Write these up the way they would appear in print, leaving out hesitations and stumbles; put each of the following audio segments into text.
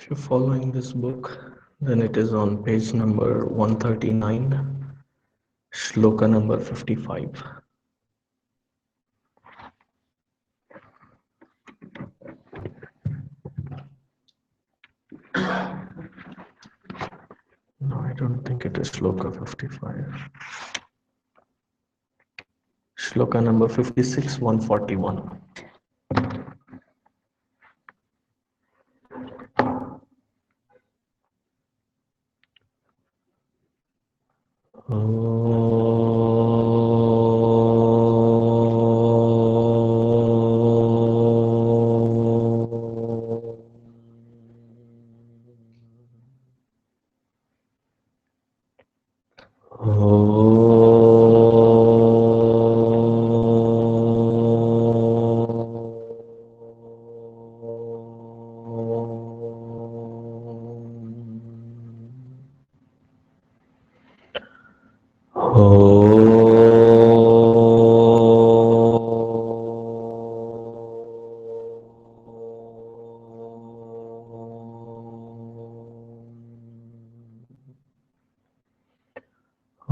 If you're following this book, then it is on page number 139, shloka number 55. No, I don't think it is shloka 55. Shloka number 56, 141.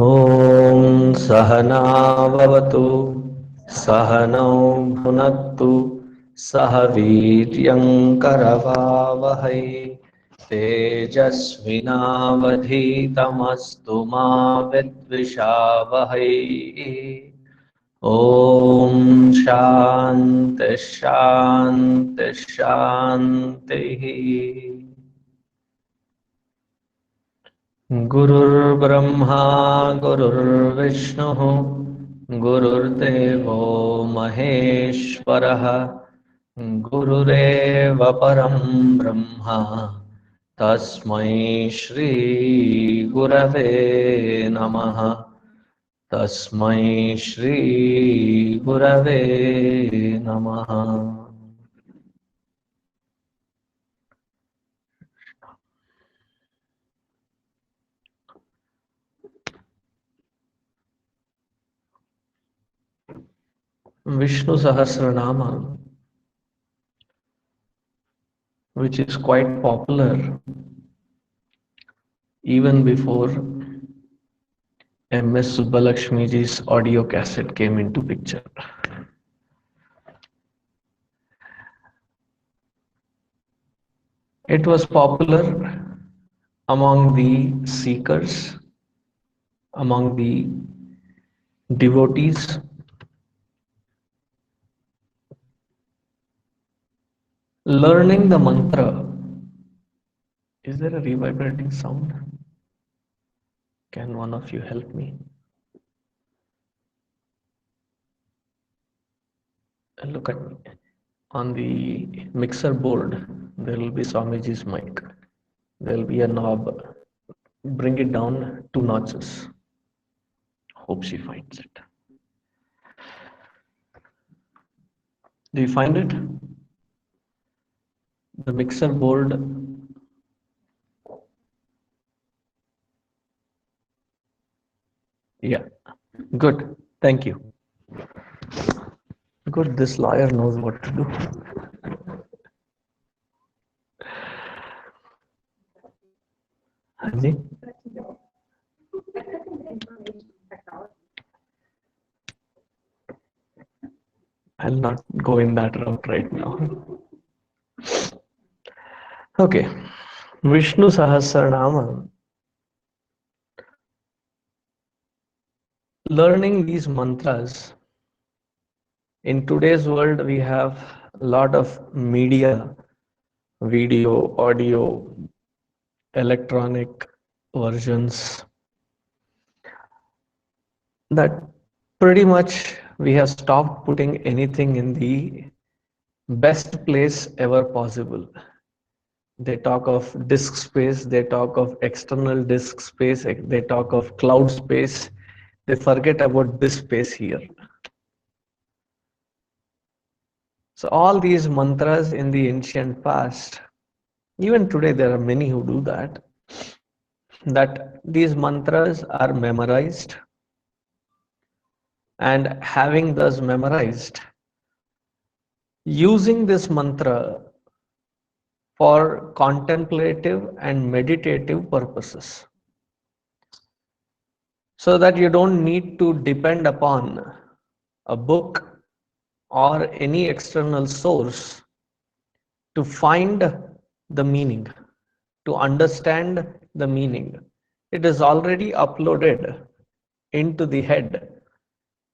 ॐ सहनाववतु सहनौ भुनक्तु सह वीर्यङ्करवावहै तेजस्विनावधीतमस्तु मा विद्विषावहै ॐ शान्ति शान्ति शान्तिः गुरुर्ब्रह्मा गुरुर्विष्णुः गुरुर्देवो महेश्वरः गुरुरेव परं ब्रह्म तस्मै श्री गुरवे नमः तस्मै श्री गुरवे नमः। Vishnu Sahasranamam, which is quite popular even before MS Subbalakshmiji's audio cassette came into picture. It was popular among the seekers, among the devotees. Learning the mantra. Is there a reverberating sound? Can one of you help me? Look at me. On the mixer board, there will be Swamiji's mic. There will be a knob. Bring it down 2 notches. Hope she finds it. Do you find it? The mixer board. Yeah, good. Thank you. Good, this lawyer knows what to do. Hanji? I'll not go in that route right now. Okay, Vishnu Sahasranamam. Learning these mantras. In today's world, we have a lot of media, video, audio, electronic versions that pretty much we have stopped putting anything in the best place ever possible. They talk of disk space, they talk of external disk space, they talk of cloud space. They forget about this space here. So all these mantras in the ancient past, even today there are many who do that these mantras are memorized, and having thus memorized, using this mantra for contemplative and meditative purposes, so that you don't need to depend upon a book or any external source to find the meaning, to understand the meaning. It is already uploaded into the head,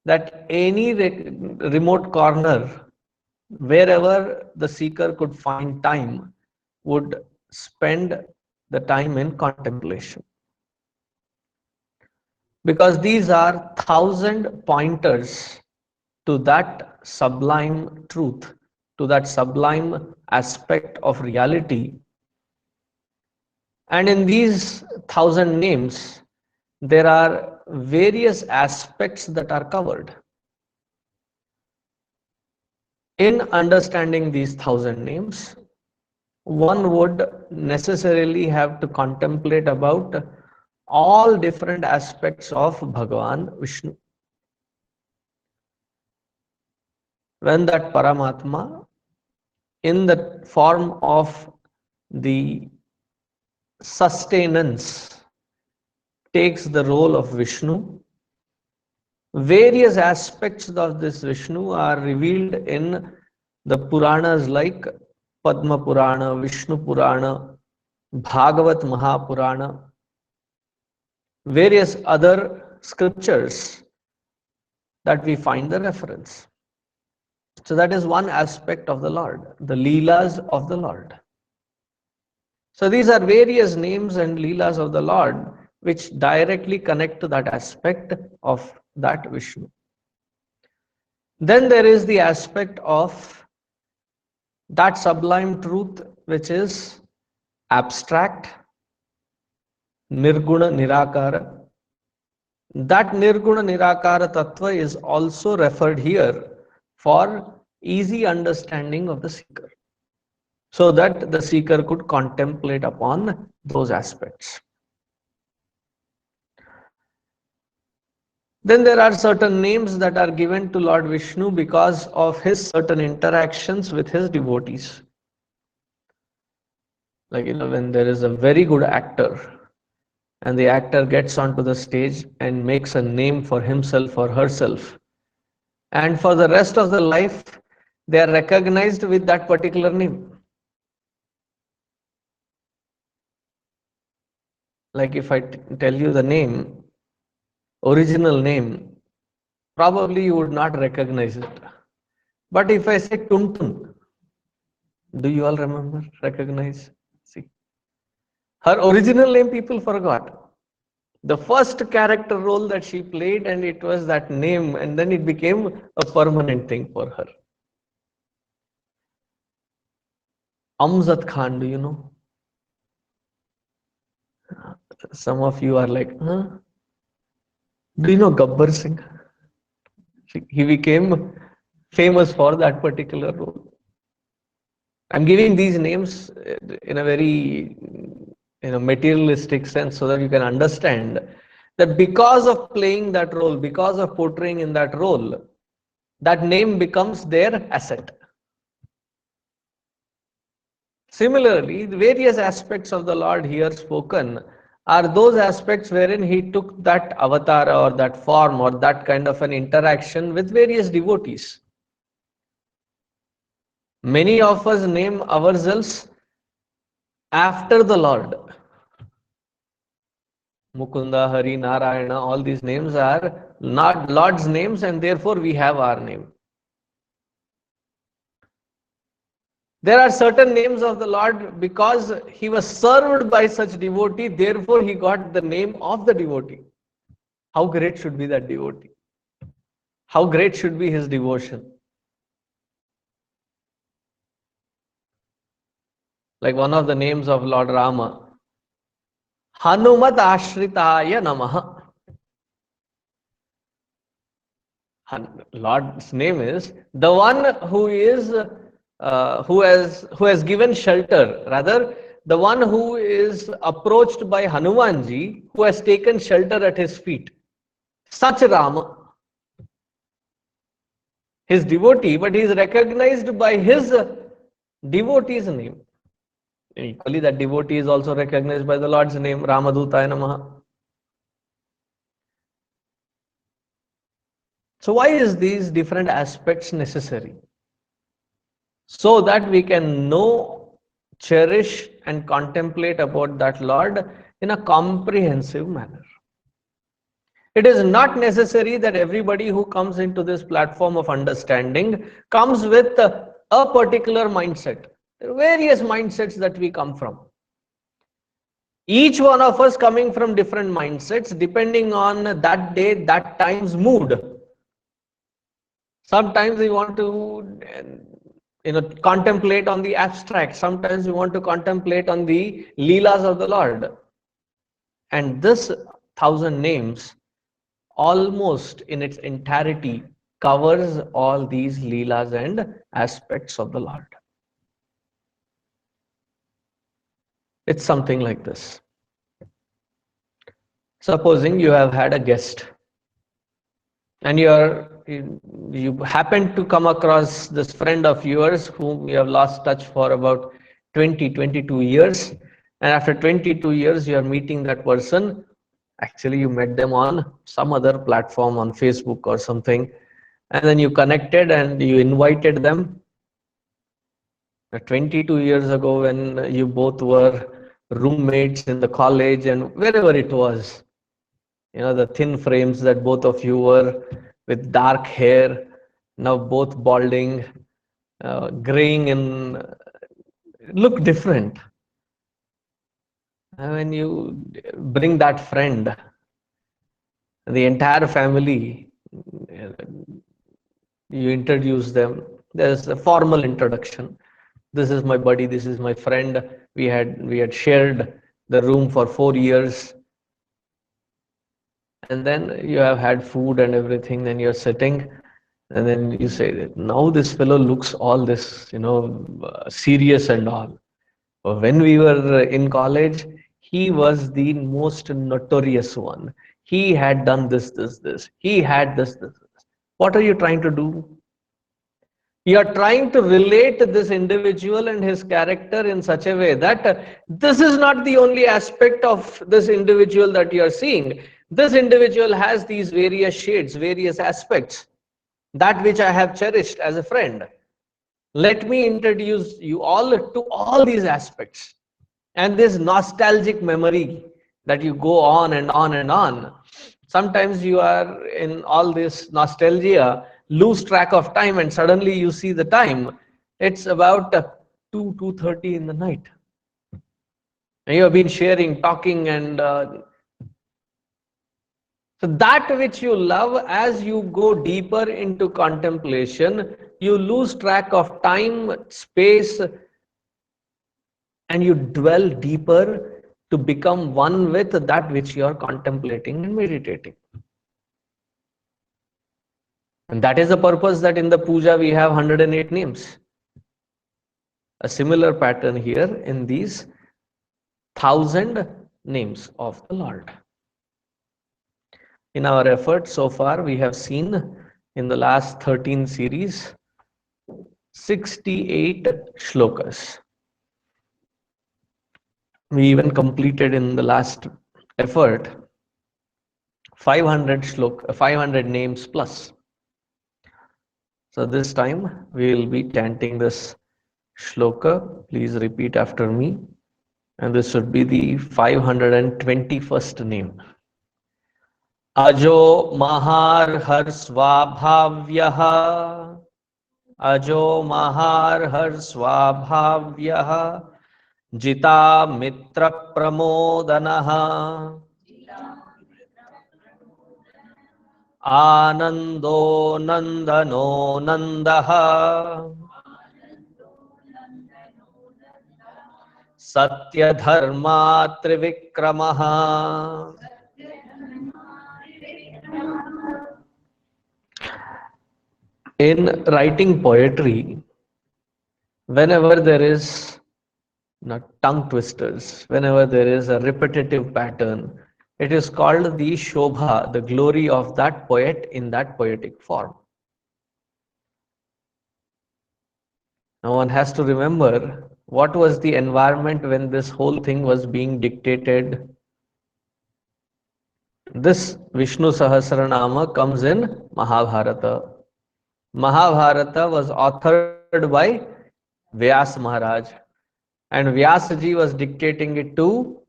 that any remote corner, wherever the seeker could find time, would spend the time in contemplation. Because these are thousand pointers to that sublime truth, to that sublime aspect of reality. And in these thousand names, there are various aspects that are covered. In understanding these thousand names, one would necessarily have to contemplate about all different aspects of Bhagavan Vishnu. When that Paramatma, in the form of the sustenance, takes the role of Vishnu, various aspects of this Vishnu are revealed in the Puranas like Padma Purana, Vishnu Purana, Bhagavat Mahapurana, various other scriptures that we find the reference. So that is one aspect of the Lord, the Leelas of the Lord. So these are various names and Leelas of the Lord which directly connect to that aspect of that Vishnu. Then there is the aspect of that sublime truth which is abstract, Nirguna Nirakara. That Nirguna Nirakara Tattva is also referred here for easy understanding of the seeker, so that the seeker could contemplate upon those aspects. Then there are certain names that are given to Lord Vishnu because of his certain interactions with his devotees. Like, when there is a very good actor and the actor gets onto the stage and makes a name for himself or herself, and for the rest of the life they are recognized with that particular name. Like, if I tell you the name, original name, probably you would not recognize it. But if I say Tuntun, do you all remember, recognize? See, her original name people forgot. The first character role that she played, and it was that name, and then it became a permanent thing for her. Amjad Khan, do you know? Some of you are like, huh? Do you know Gabbar Singh? He became famous for that particular role. I'm giving these names in a very materialistic sense, so that you can understand that because of playing that role, because of portraying in that role, that name becomes their asset. Similarly, the various aspects of the Lord here spoken are those aspects wherein he took that avatar or that form or that kind of an interaction with various devotees. Many of us name ourselves after the Lord. Mukunda, Hari, Narayana, all these names are not Lord's names, and therefore we have our name. There are certain names of the Lord because he was served by such devotee, therefore he got the name of the devotee. How great should be that devotee? How great should be his devotion? Like one of the names of Lord Rama, Hanumat Ashritaya Namaha. Lord's name is the one who is who has given shelter. Rather, the one who is approached by Hanumanji, who has taken shelter at his feet. Such Rama, his devotee, but he is recognized by his devotee's name. Equally, that devotee is also recognized by the Lord's name, Ramadutaya Namaha. So why is these different aspects necessary? So that we can know, cherish, and contemplate about that Lord in a comprehensive manner. It is not necessary that everybody who comes into this platform of understanding comes with a particular mindset. There are various mindsets that we come from. Each one of us coming from different mindsets depending on that day, that time's mood. Sometimes we want to contemplate on the abstract. Sometimes we want to contemplate on the leelas of the Lord. And this thousand names almost in its entirety covers all these leelas and aspects of the Lord. It's something like this. Supposing you have had a guest and you happen to come across this friend of yours whom you have lost touch for about 22 years, and after 22 years you are meeting that person. Actually, you met them on some other platform on Facebook or something, and then you connected and you invited them. 22 years ago, when you both were roommates in the college and wherever it was, the thin frames that both of you were, with dark hair, now both balding, graying, and look different. And when you bring that friend, the entire family, you introduce them. There's a formal introduction. This is my buddy, this is my friend. We had shared the room for 4 years, and then you have had food and everything. Then you're sitting, and then you say, now this fellow looks all this, serious and all. When we were in college, he was the most notorious one. He had done this. He had this. What are you trying to do? You are trying to relate this individual and his character in such a way that this is not the only aspect of this individual that you are seeing. This individual has these various shades, various aspects, that which I have cherished as a friend. Let me introduce you all to all these aspects. And this nostalgic memory that you go on and on and on. Sometimes you are in all this nostalgia, lose track of time, and suddenly you see the time. It's about 2:30 in the night. And you have been sharing, talking, and so that which you love, as you go deeper into contemplation, you lose track of time, space, and you dwell deeper to become one with that which you are contemplating and meditating. And that is the purpose that in the puja we have 108 names. A similar pattern here in these 1,000 names of the Lord. In our efforts so far, we have seen in the last 13 series 68 shlokas. We even completed in the last effort 500 names plus. So this time we will be chanting this shloka. Please repeat after me. And this should be the 521st name. Ajo Mahar Har Swabhavyah. Ajo Mahar Har Swabhavyah. Jita Mitra Pramodanaha. Anando Nandano Nandaha. Satya Dharma Trivikramaha. In writing poetry, whenever there is tongue twisters, whenever there is a repetitive pattern, it is called the Shobha, the glory of that poet in that poetic form. Now one has to remember What was the environment when this whole thing was being dictated? This Vishnu Sahasranama comes in Mahabharata. Mahabharata was authored by Vyas Maharaj, and Vyasji was dictating it to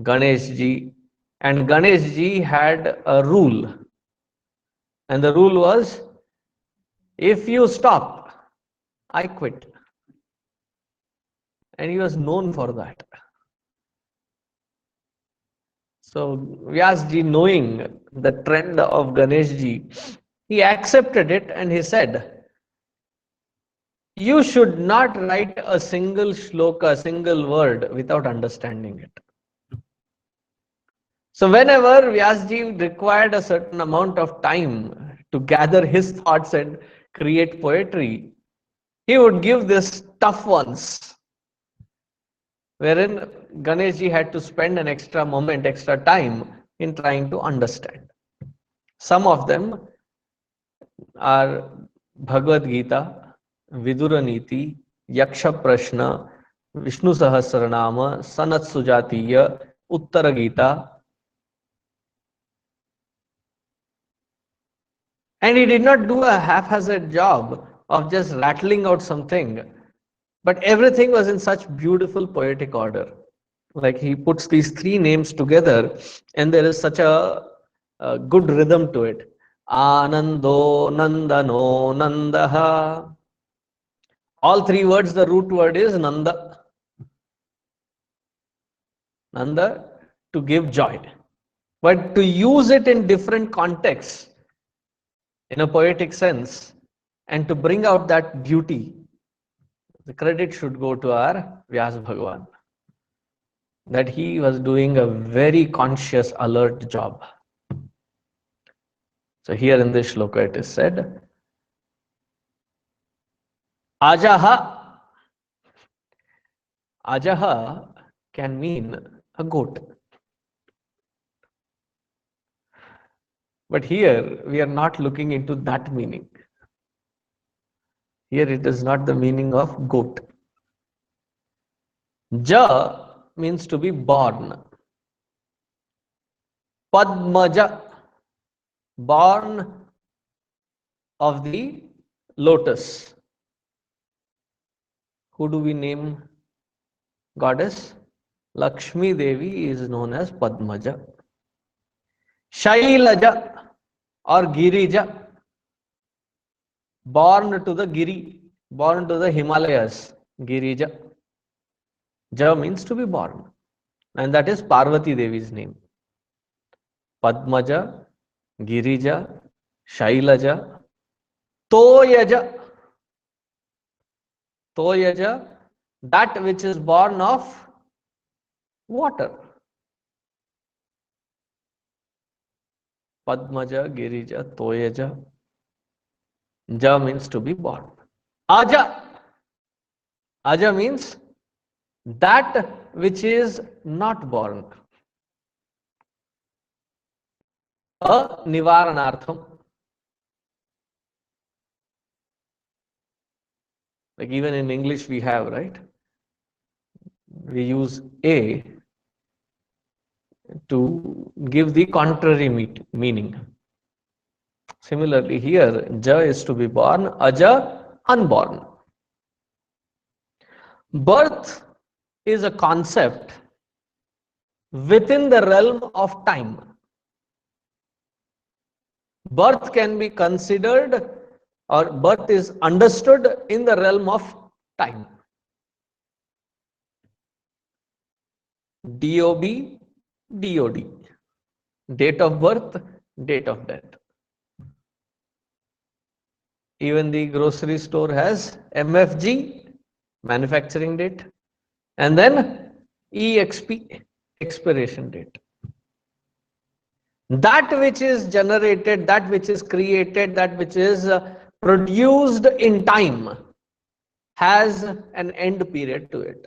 Ganeshji, and Ganeshji had a rule, and the rule was, if you stop, I quit. And he was known for that. So Vyasji, knowing the trend of Ganeshji, he accepted it and he said, you should not write a single shloka, a single word without understanding it. So whenever Vyasji required a certain amount of time to gather his thoughts and create poetry, he would give this tough ones, wherein Ganeshji had to spend an extra moment, extra time in trying to understand. Some of them are Bhagavad Gita, Vidura Niti, Yaksha Prashna, Vishnu Sahasranama, Sanat Sujatiya, Uttara Gita. And he did not do a haphazard job of just rattling out something, but everything was in such beautiful poetic order. Like he puts these three names together, and there is such a good rhythm to it. Anando, Nandano, Nandaha. All three words, the root word is Nanda. Nanda, to give joy. But to use it in different contexts, in a poetic sense, and to bring out that beauty, the credit should go to our Vyas Bhagavan. That he was doing a very conscious, alert job. So here in this shloka it is said, Ajaha. Ajaha can mean a goat. But here we are not looking into that meaning. Here it is not the meaning of goat. Ja means to be born. Padmaja, born of the lotus. Who do we name goddess? Lakshmi Devi is known as Padmaja. Shailaja or Girija, born to the Giri, born to the Himalayas. Girija. Ja means to be born, and that is Parvati Devi's name. Padmaja, Girija, Shailaja, Toyaja. Toyaja, that which is born of water. Padmaja, Girija, Toyaja. Ja means to be born. Aja. Aja means that which is not born. A nivaranartham. Like even in English we have, right? We use a to give the contrary meaning. Similarly, here, ja is to be born, aja, unborn. Birth is a concept within the realm of time. Birth can be considered, or birth is understood in the realm of time. DOB, DOD. Date of birth, date of death. Even the grocery store has MFG, manufacturing date, and then EXP, expiration date. That which is generated, that which is created, that which is produced in time has an end period to it.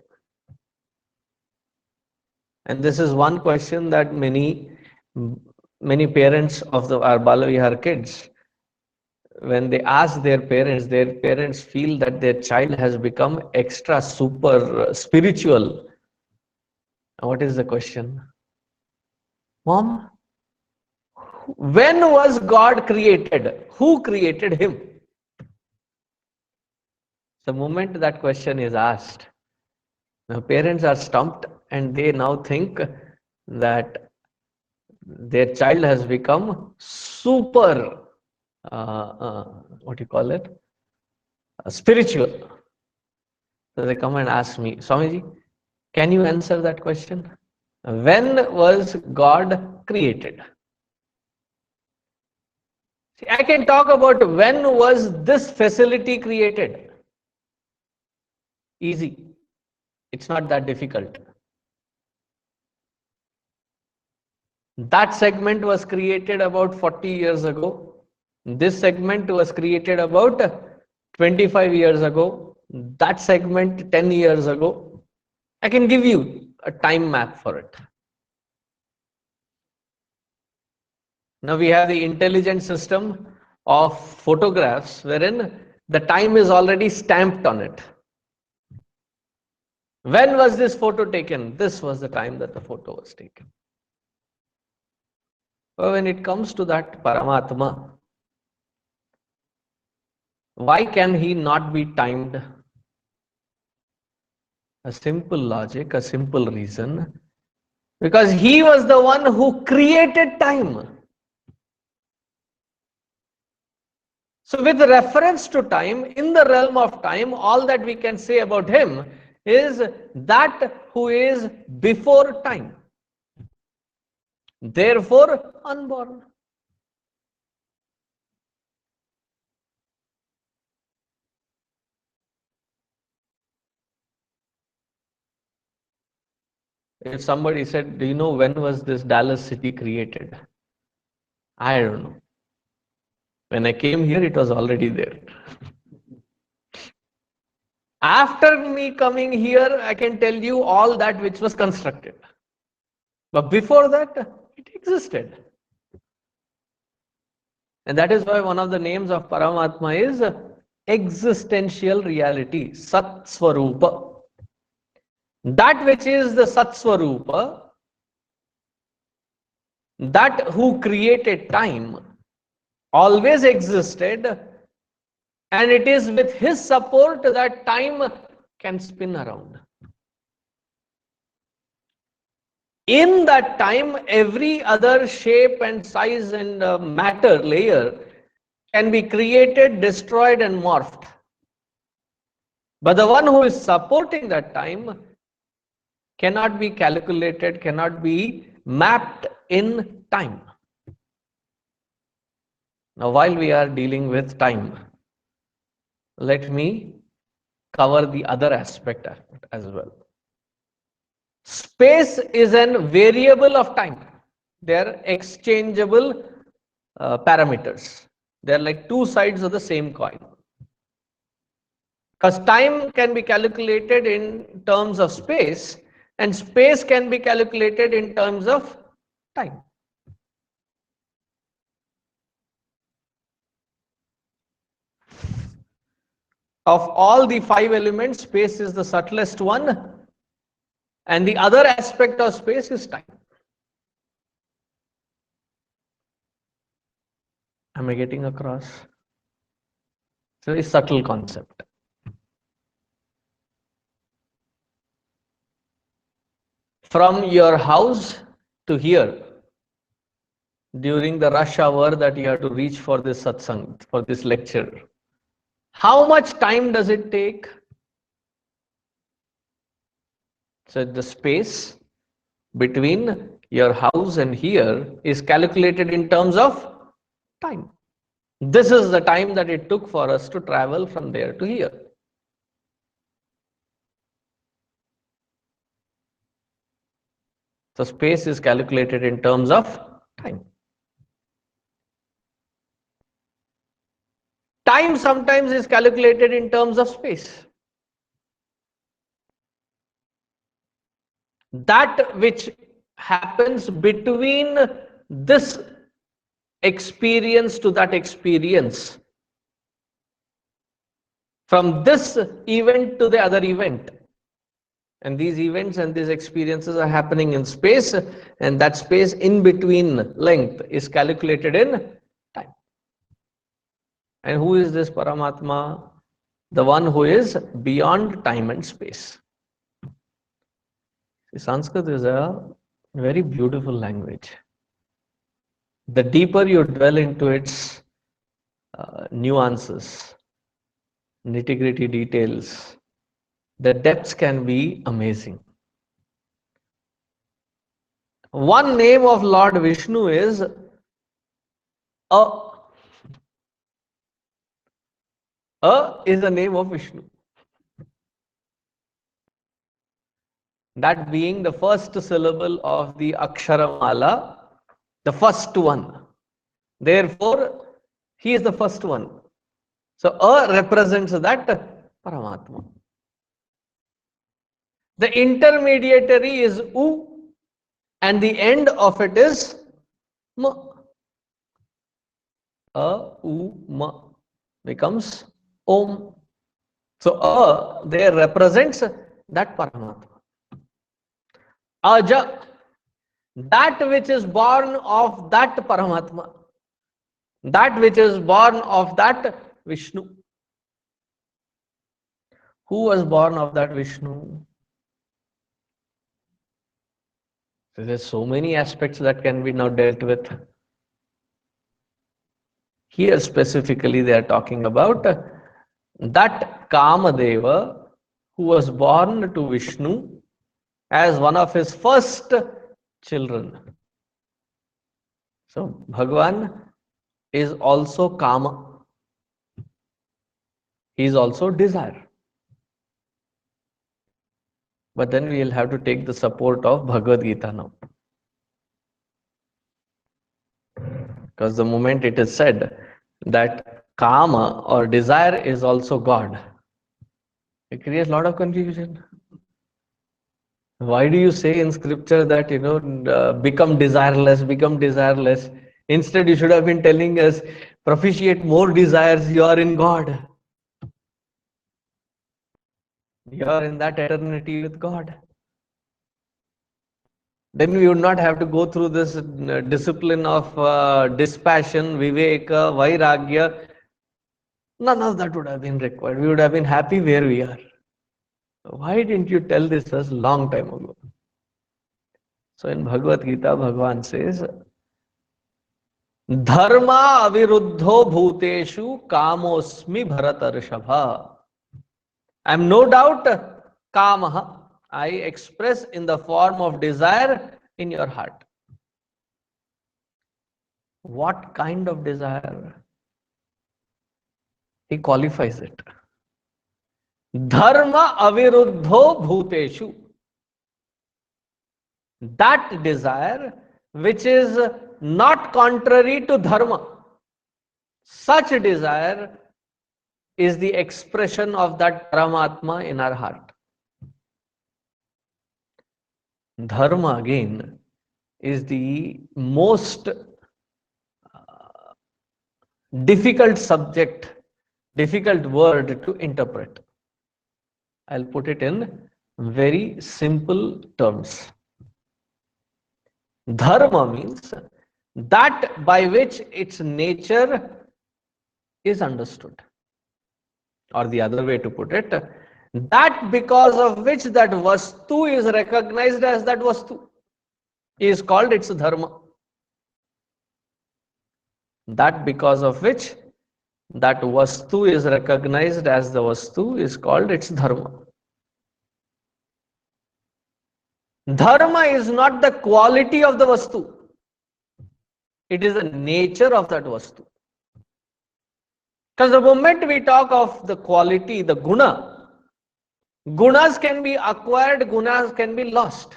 And this is one question that many parents of our Balavihar kids when they ask their parents feel that their child has become extra super spiritual. What is the question? Mom, when was God created? Who created him? The moment that question is asked, now parents are stumped and they now think that their child has become super, what do you call it? Spiritual. So they come and ask me, Swamiji, can you answer that question? When was God created? See, I can talk about when was this facility created. Easy. It's not that difficult. That segment was created about 40 years ago. This segment was created about 25 years ago. That segment 10 years ago. I can give you a time map for it. Now we have the intelligent system of photographs wherein the time is already stamped on it. When was this photo taken? This was the time that the photo was taken. But when it comes to that Paramatma, why can he not be timed? A simple logic, a simple reason. Because he was the one who created time. So with reference to time, in the realm of time, all that we can say about him is that who is before time. Therefore, unborn. If somebody said, do you know when was this Dallas city created? I don't know. When I came here, it was already there. After me coming here, I can tell you all that which was constructed. But before that, it existed. And that is why one of the names of Paramatma is existential reality, Sat Swarupa. That which is the Sat Swarupa, that who created time, always existed, and it is with his support that time can spin around. In that time, every other shape and size and matter layer can be created, destroyed, and morphed. But the one who is supporting that time cannot be calculated, cannot be mapped in time. Now, while we are dealing with time, let me cover the other aspect as well. Space is a variable of time. They are exchangeable parameters. They are like two sides of the same coin. Because time can be calculated in terms of space, and space can be calculated in terms of time. Of all the five elements, space is the subtlest one, and the other aspect of space is time. Am I getting across? It's a very subtle concept. From your house to here, during the rush hour that you have to reach for this satsang, for this lecture, how much time does it take? So the space between your house and here is calculated in terms of time. This is the time that it took for us to travel from there to here. So space is calculated in terms of time. Time sometimes is calculated in terms of space. That which happens between this experience to that experience from this event to the other event. And these events and these experiences are happening in space, and that space in between length is calculated in time. And who is this Paramatma? The one who is beyond time and space. Sanskrit is a very beautiful language. The deeper you dwell into its nuances, nitty-gritty details, the depths can be amazing. One name of Lord Vishnu is A. A is the name of Vishnu. That being the first syllable of the Aksharamala, the first one. Therefore, he is the first one. So, A represents that Paramatma. The intermediary is U, and the end of it is Ma. A, U, Ma becomes Om. So, A there represents that Paramatma. Aja, that which is born of that Paramatma, that which is born of that Vishnu. Who was born of that Vishnu? There are so many aspects that can be now dealt with. Here specifically they are talking about that Kamadeva who was born to Vishnu as one of his first children. So Bhagavan is also Kama. He is also desire. But then we will have to take the support of Bhagavad Gita now. Because the moment it is said that Kama or desire is also God, it creates a lot of confusion. Why do you say in scripture that, become desireless, become desireless? Instead, you should have been telling us, propitiate more desires, you are in God. You are in that eternity with God. Then we would not have to go through this discipline of dispassion, viveka, vairagya. None of that would have been required. We would have been happy where we are. Why didn't you tell this us long time ago? So in Bhagavad Gita, Bhagavan says, Dharma aviruddho bhuteshu kamosmi bharatarshabha. I am no doubt kamaha. I express in the form of desire in your heart. What kind of desire? He qualifies it. Dharma aviruddho bhuteshu. That desire which is not contrary to dharma. Such a desire is the expression of that Paramatma in our heart. Dharma again is the most difficult subject, difficult word to interpret. I'll put it in very simple terms. Dharma means that by which its nature is understood. Or the other way to put it, that because of which that vastu is recognized as that vastu is called its dharma. That because of which that vastu is recognized as the vastu is called its dharma. Dharma is not the quality of the vastu. It is the nature of that vastu. Because the moment we talk of the quality, the guna, gunas can be acquired, gunas can be lost.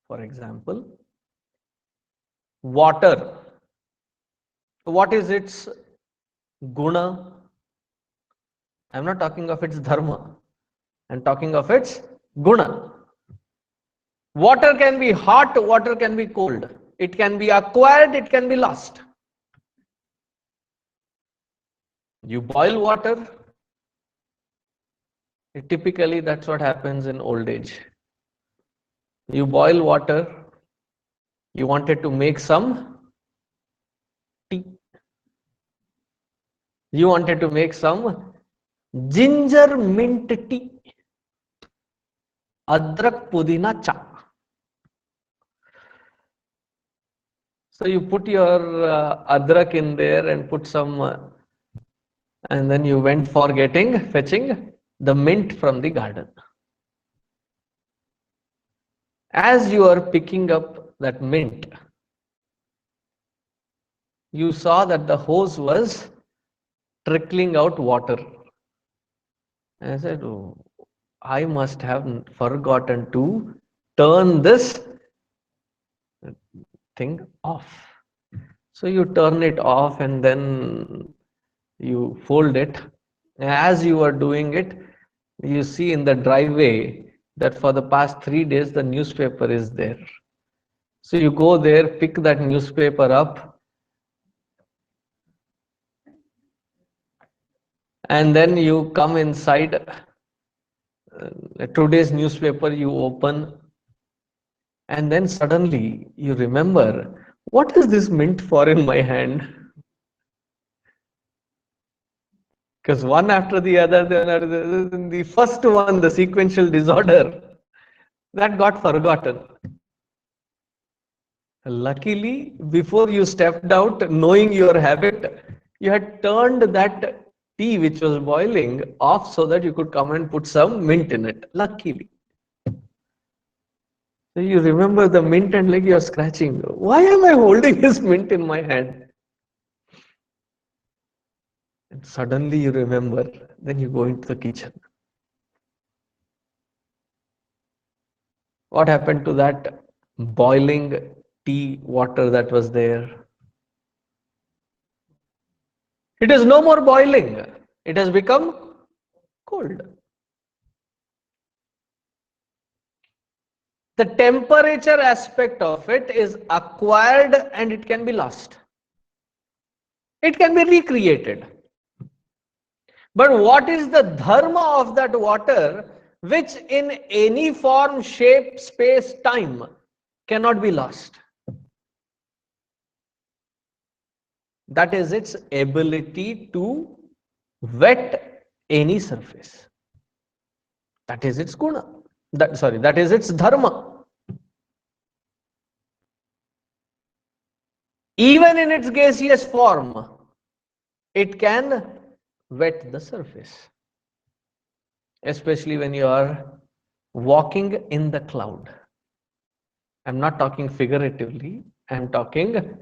For example, water. What is its guna? I am not talking of its dharma. I am talking of its guna. Water can be hot, water can be cold. It can be acquired, it can be lost. You boil water. Typically, that's what happens in old age. You boil water. You wanted to make some tea. You wanted to make some ginger mint tea, adrak pudina cha. So you put your adrak in there and put some, and then you went for fetching the mint from the garden. As you are picking up that mint, you saw that the hose was trickling out water. And I said, oh, I must have forgotten to turn this thing off. So you turn it off and then you fold it. As you are doing it, you see in the driveway that for the past 3 days the newspaper is there. So you go there, pick that newspaper up, and then you come inside. Today's newspaper you open, and then suddenly you remember, what is this mint for in my hand? Because one after the other, the first one, the sequential disorder, that got forgotten. Luckily, before you stepped out, knowing your habit, you had turned that tea which was boiling off so that you could come and put some mint in it. Luckily. So you remember the mint and like you're scratching. Why am I holding this mint in my hand? And suddenly you remember, then you go into the kitchen. What happened to that boiling tea water that was there? It is no more boiling. It has become cold. The temperature aspect of it is acquired and it can be lost. It can be recreated. But what is the dharma of that water which in any form, shape, space, time cannot be lost? That is its ability to wet any surface. That is its guna. That is its dharma. Even in its gaseous form, it can wet the surface. Especially when you are walking in the cloud. I'm not talking figuratively. I'm talking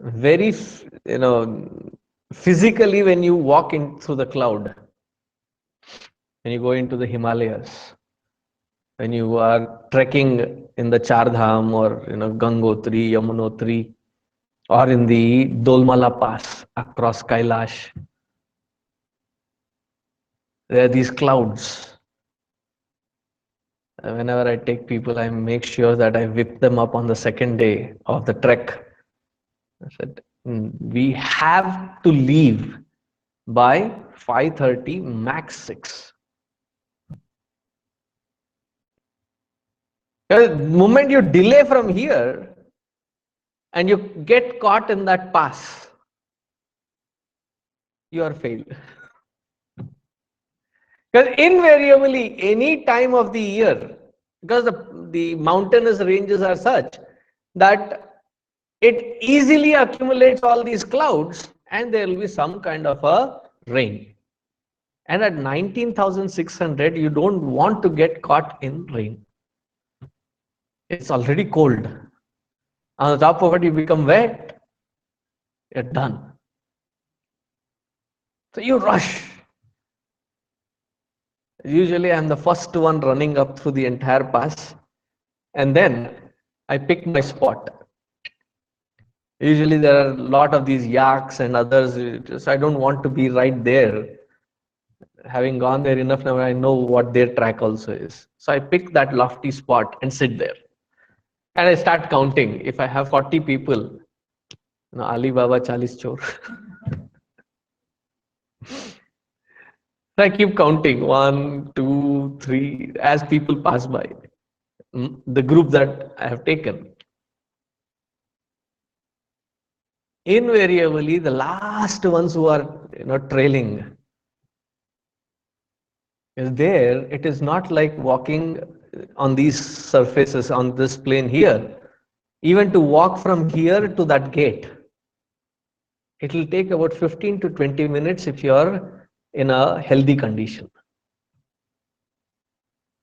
very, physically when you walk in through the cloud. When you go into the Himalayas. When you are trekking in the Char Dham or Gangotri, Yamunotri, or in the Dolmala Pass across Kailash. There are these clouds. Whenever I take people, I make sure that I whip them up on the second day of the trek. I said, we have to leave by 5:30, max 6. The moment you delay from here and you get caught in that pass, you are failed. Because invariably, any time of the year, because the mountainous ranges are such that it easily accumulates all these clouds and there will be some kind of a rain. And at 19,600, you don't want to get caught in rain. It's already cold. On the top of it, you become wet. You're done. So you rush. Usually, I'm the first one running up through the entire pass. And then I pick my spot. Usually, there are a lot of these yaks and others. So I don't want to be right there. Having gone there enough now, I know what their track also is. So I pick that lofty spot and sit there. And I start counting. If I have 40 people, Ali Baba Chalis Chor. I keep counting one, two, three as people pass by. The group that I have taken. Invariably, the last ones who are trailing is there. It is not like walking on these surfaces on this plane here. Even to walk from here to that gate, it will take about 15 to 20 minutes if you are in a healthy condition.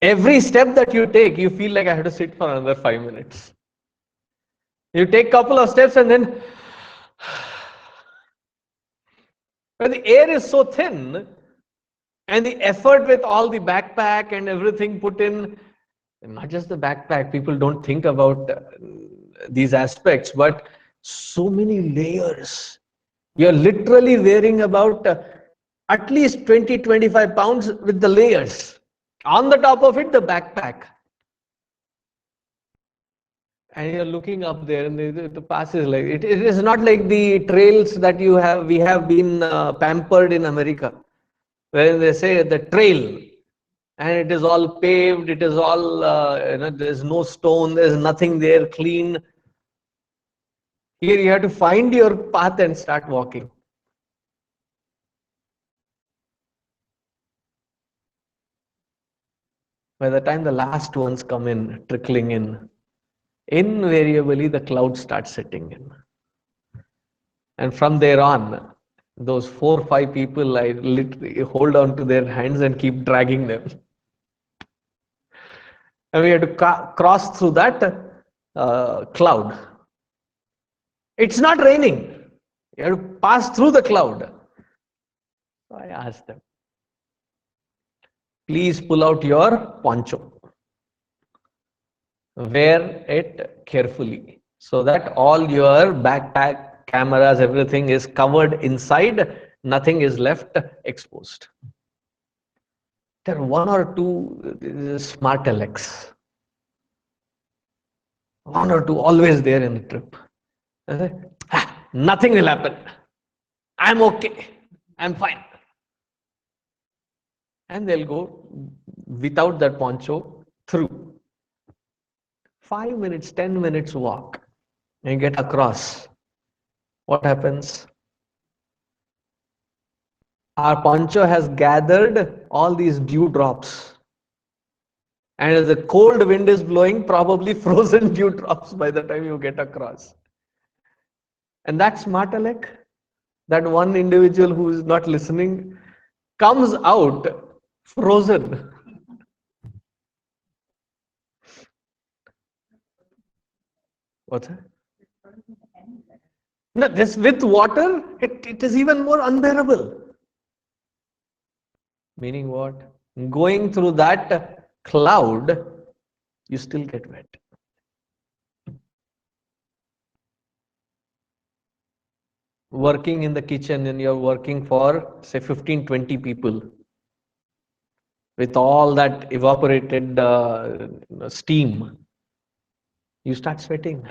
Every step that you take, you feel like I have to sit for another 5 minutes. You take a couple of steps and then when the air is so thin and the effort with all the backpack and everything put in, not just the backpack, people don't think about these aspects, but so many layers. You're literally wearing about at least 20-25 pounds with the layers. On the top of it, the backpack. And you're looking up there, and the pass is like it is not like the trails that we have been pampered in America, where they say the trail, and it is all paved, it is all there's no stone, there's nothing there, clean. Here you have to find your path and start walking. By the time the last ones come in, trickling in, invariably the clouds start setting in. And from there on, those 4 or 5 people, I literally hold on to their hands and keep dragging them. And we have to cross through that cloud. It's not raining. You have to pass through the cloud. So I asked them, please pull out your poncho. Wear it carefully so that all your backpack, cameras, everything is covered inside. Nothing is left exposed. There are one or two smart Alex. One or two always there in the trip. I say, nothing will happen. I'm okay. I'm fine. And they'll go without that poncho through. 5 minutes, 10 minutes walk and get across. What happens? Our poncho has gathered all these dew drops. And as the cold wind is blowing, probably frozen dew drops by the time you get across. And that smart Alec, that one individual who is not listening, comes out frozen. What's that? No, this with water, it is even more unbearable. Meaning what? Going through that cloud, you still get wet. Working in the kitchen and you're working for say 15-20 people with all that evaporated steam, you start sweating.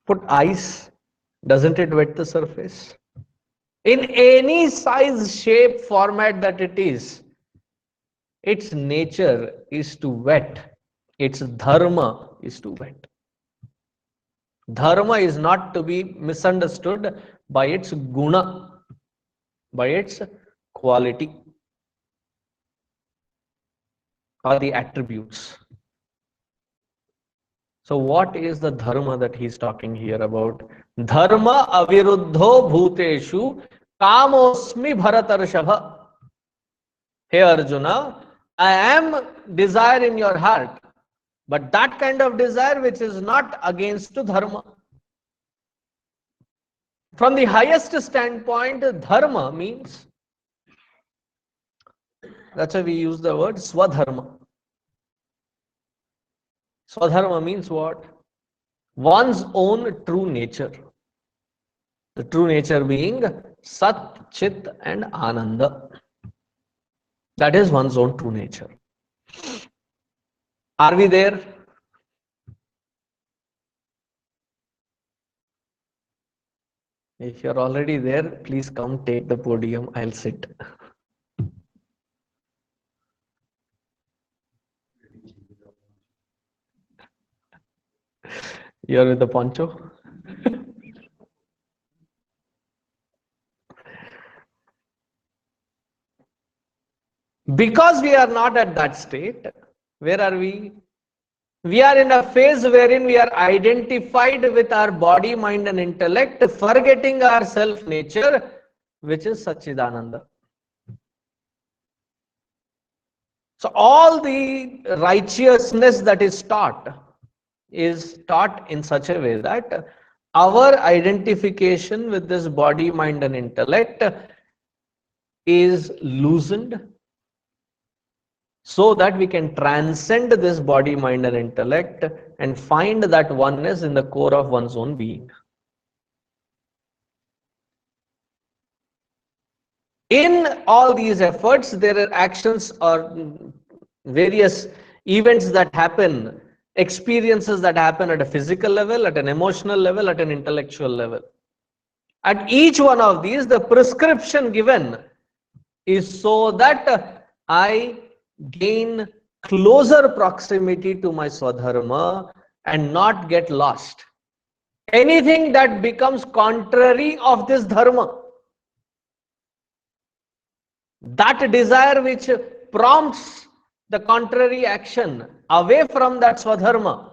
Put ice, doesn't it wet the surface? In any size, shape, format that it is, its nature is to wet. Its dharma is to wet. Dharma is not to be misunderstood by its guna, by its quality or the attributes. So what is the dharma that he's talking here about? Dharma aviruddho bhuteshu kamosmi bharatarshabha. Hey Arjuna, I am desire in your heart, but that kind of desire which is not against to dharma. From the highest standpoint, dharma means, that's why we use the word swadharma. Swadharma means what? One's own true nature. The true nature being Sat, Chit and Ananda. That is one's own true nature. Are we there? If you're already there, please come take the podium. I'll sit. You're with the poncho? Because we are not at that state, where are we? We are in a phase wherein we are identified with our body, mind, and intellect, forgetting our self nature, which is Satchidananda. So, all the righteousness that is taught in such a way that our identification with this body, mind, and intellect is loosened, so that we can transcend this body, mind, and intellect and find that oneness in the core of one's own being. In all these efforts, there are actions or various events that happen, experiences that happen at a physical level, at an emotional level, at an intellectual level. At each one of these, the prescription given is so that I gain closer proximity to my Swadharma and not get lost. Anything that becomes contrary of this dharma, that desire which prompts the contrary action away from that Swadharma,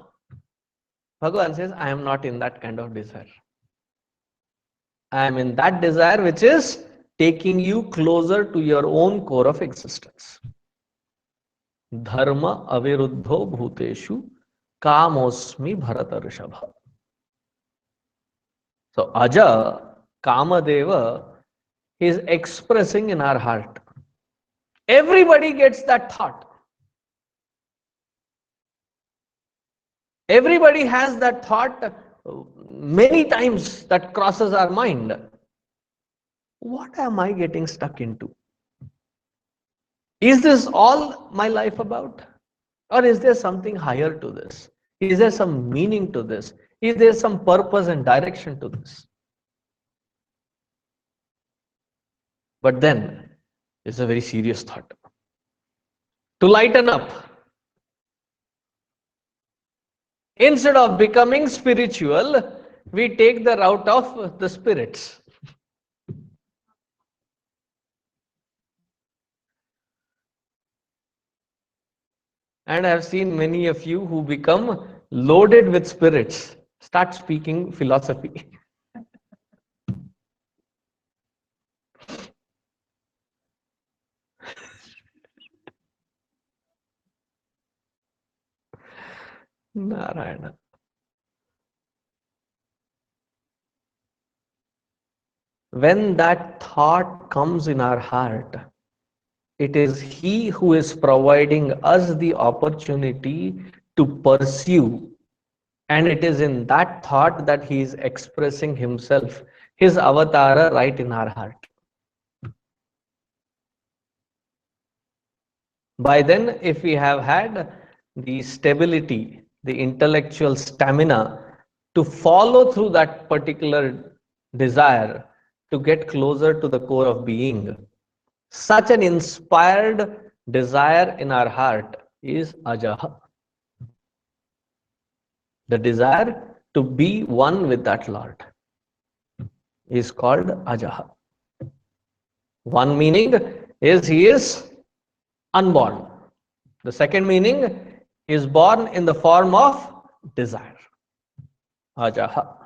Bhagavan says, I am not in that kind of desire. I am in that desire which is taking you closer to your own core of existence. Dharma aviruddho bhuteshu kamosmi bharatarshabha. So Aja, Kamadeva, is expressing in our heart. Everybody gets that thought. Everybody has that thought many times that crosses our mind. What am I getting stuck into? Is this all my life about? Or is there something higher to this? Is there some meaning to this? Is there some purpose and direction to this? But then, it's a very serious thought. To lighten up, instead of becoming spiritual, we take the route of the spirits. And I have seen many of you who become loaded with spirits, start speaking philosophy. Narayana. When that thought comes in our heart, it is He who is providing us the opportunity to pursue. And it is in that thought that He is expressing Himself, His avatara, right in our heart. By then, if we have had the stability, the intellectual stamina to follow through that particular desire to get closer to the core of being, such an inspired desire in our heart is ajaha. The desire to be one with that Lord is called ajaha. One meaning is he is unborn. The second meaning is born in the form of desire. Ajaha.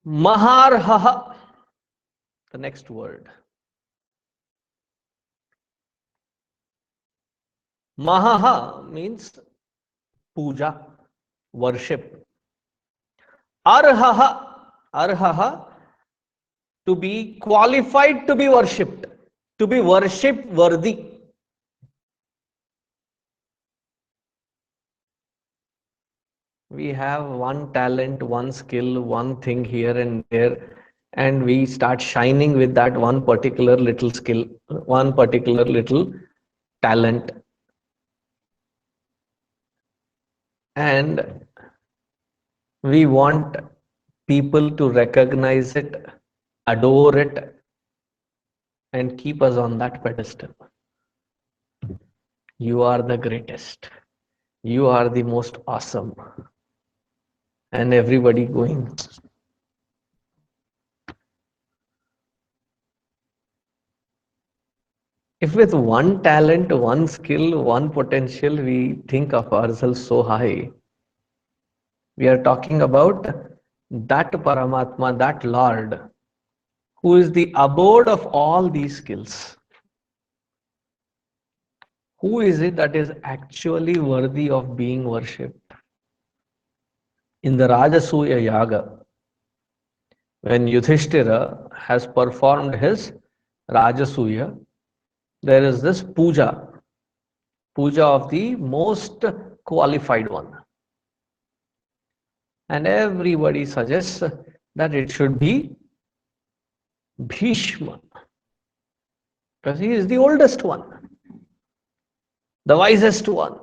Maharhaha, the next word. Mahaha means puja, worship. Arhaha, arhaha, to be qualified to be worshipped, to be worship worthy. We have one talent, one skill, one thing here and there, and we start shining with that one particular little skill, one particular little talent. And we want people to recognize it, adore it, and keep us on that pedestal. You are the greatest. You are the most awesome. And everybody going. If with one talent, one skill, one potential, we think of ourselves so high, we are talking about that Paramatma, that Lord, who is the abode of all these skills. Who is it that is actually worthy of being worshipped? In the Rajasuya Yaga, when Yudhishthira has performed his Rajasuya, there is this puja of the most qualified one. And everybody suggests that it should be Bhishma, because he is the oldest one, the wisest one.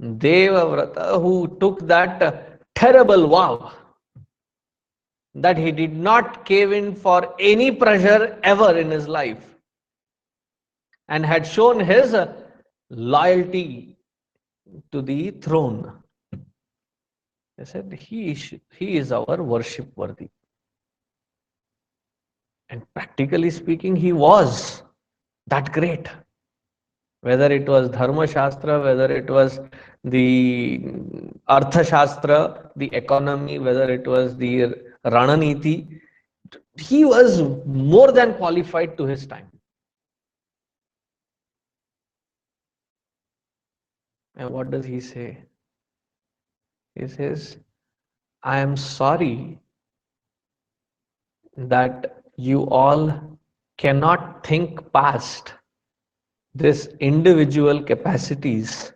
Devavrata, who took that terrible vow that he did not cave in for any pressure ever in his life, and had shown his loyalty to the throne. They said he is our worship worthy. And practically speaking, he was that great. Whether it was Dharma Shastra, whether it was the Artha Shastra, the economy, whether it was the Rananiti, he was more than qualified to his time. And what does he say? He says, I am sorry that you all cannot think past this individual capacities,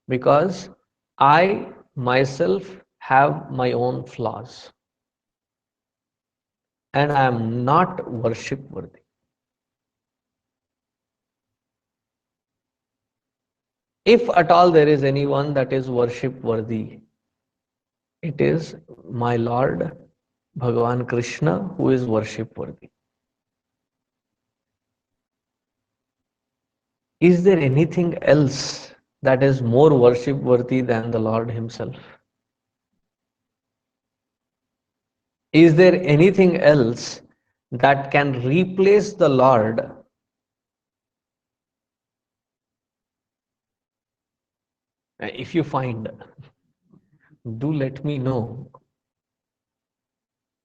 because I myself have my own flaws and I am not worship worthy. If at all there is anyone that is worship worthy, it is my Lord Bhagavan Krishna who is worship worthy. Is there anything else that is more worship worthy than the Lord Himself? Is there anything else that can replace the Lord? If you find, do let me know.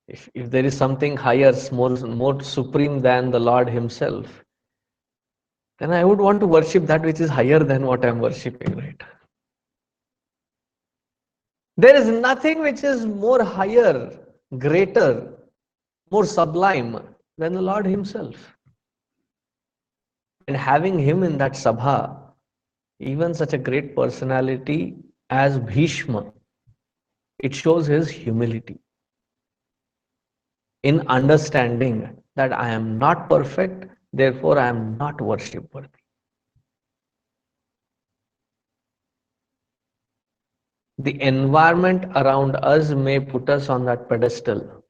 If there is something higher, more supreme than the Lord Himself, then I would want to worship that which is higher than what I am worshipping, right? There is nothing which is more higher, greater, more sublime than the Lord Himself. And having Him in that sabha, even such a great personality as Bhishma, it shows his humility in understanding that I am not perfect, therefore I am not worship worthy. The environment around us may put us on that pedestal,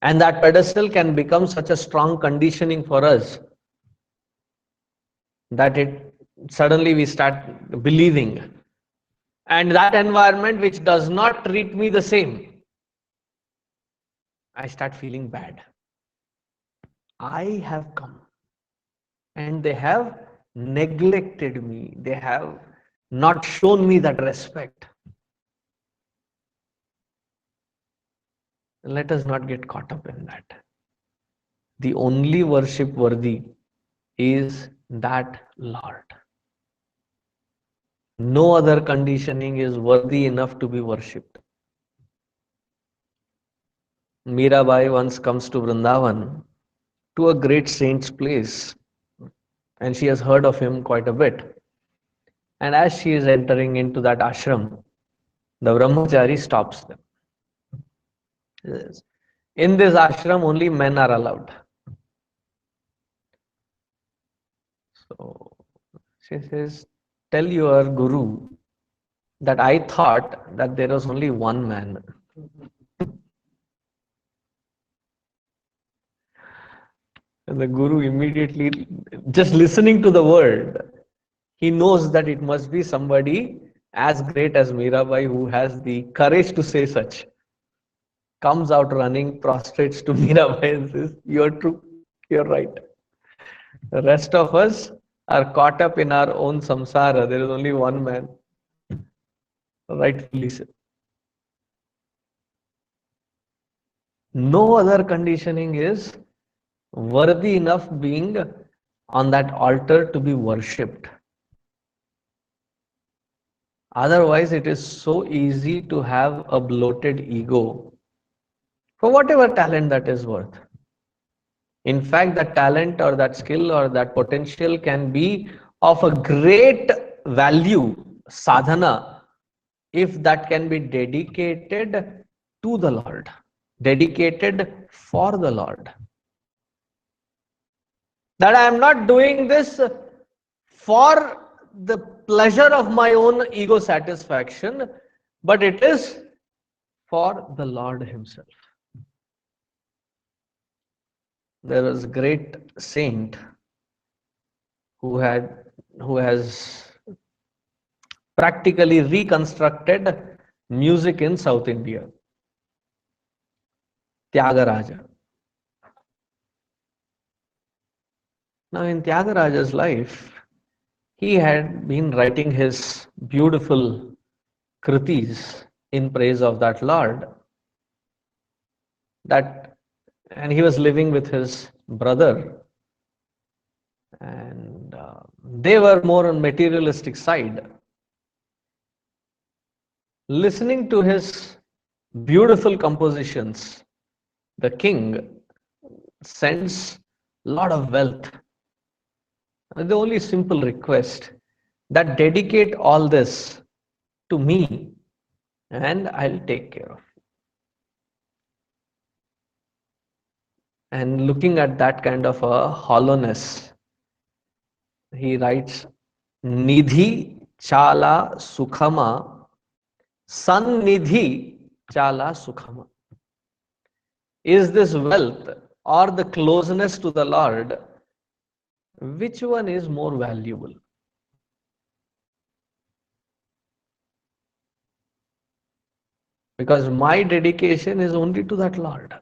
and that pedestal can become such a strong conditioning for us that it suddenly we start believing, and that environment which does not treat me the same, I start feeling bad. I have come and they have neglected me, they have not shown me that respect. Let us not get caught up in that. The only worship worthy is that Lord. No other conditioning is worthy enough to be worshipped. Mirabai once comes to Vrindavan, to a great saint's place, and she has heard of him quite a bit. And as she is entering into that ashram, the brahmachari stops them. Yes. In this ashram, only men are allowed. So she says, tell your guru that I thought that there was only one man. And the Guru immediately, just listening to the word, he knows that it must be somebody as great as Mirabai who has the courage to say such. Comes out running, prostrates to Mirabai and says, "You're true, you're right." The rest of us are caught up in our own samsara. There is only one man, rightfully so. No other conditioning is worthy enough being on that altar to be worshipped. Otherwise, it is so easy to have a bloated ego for whatever talent that is worth. In fact, that talent or that skill or that potential can be of a great value, sadhana, if that can be dedicated to the Lord, dedicated for the Lord. That I am not doing this for the pleasure of my own ego satisfaction, but it is for the Lord Himself. There was a great saint who had who has practically reconstructed music in South India, Tyagaraja. Now, in Tyagaraja's life, he had been writing his beautiful kritis in praise of that Lord. That, and he was living with his brother, and they were more on materialistic side. Listening to his beautiful compositions, the king sends lot of wealth. The only simple request that dedicate all this to me and I'll take care of. And looking at that kind of a hollowness, he writes, Nidhi Chala Sukhama, Sannidhi Chala Sukhama. Is this wealth or the closeness to the Lord, which one is more valuable? Because my dedication is only to that Lord.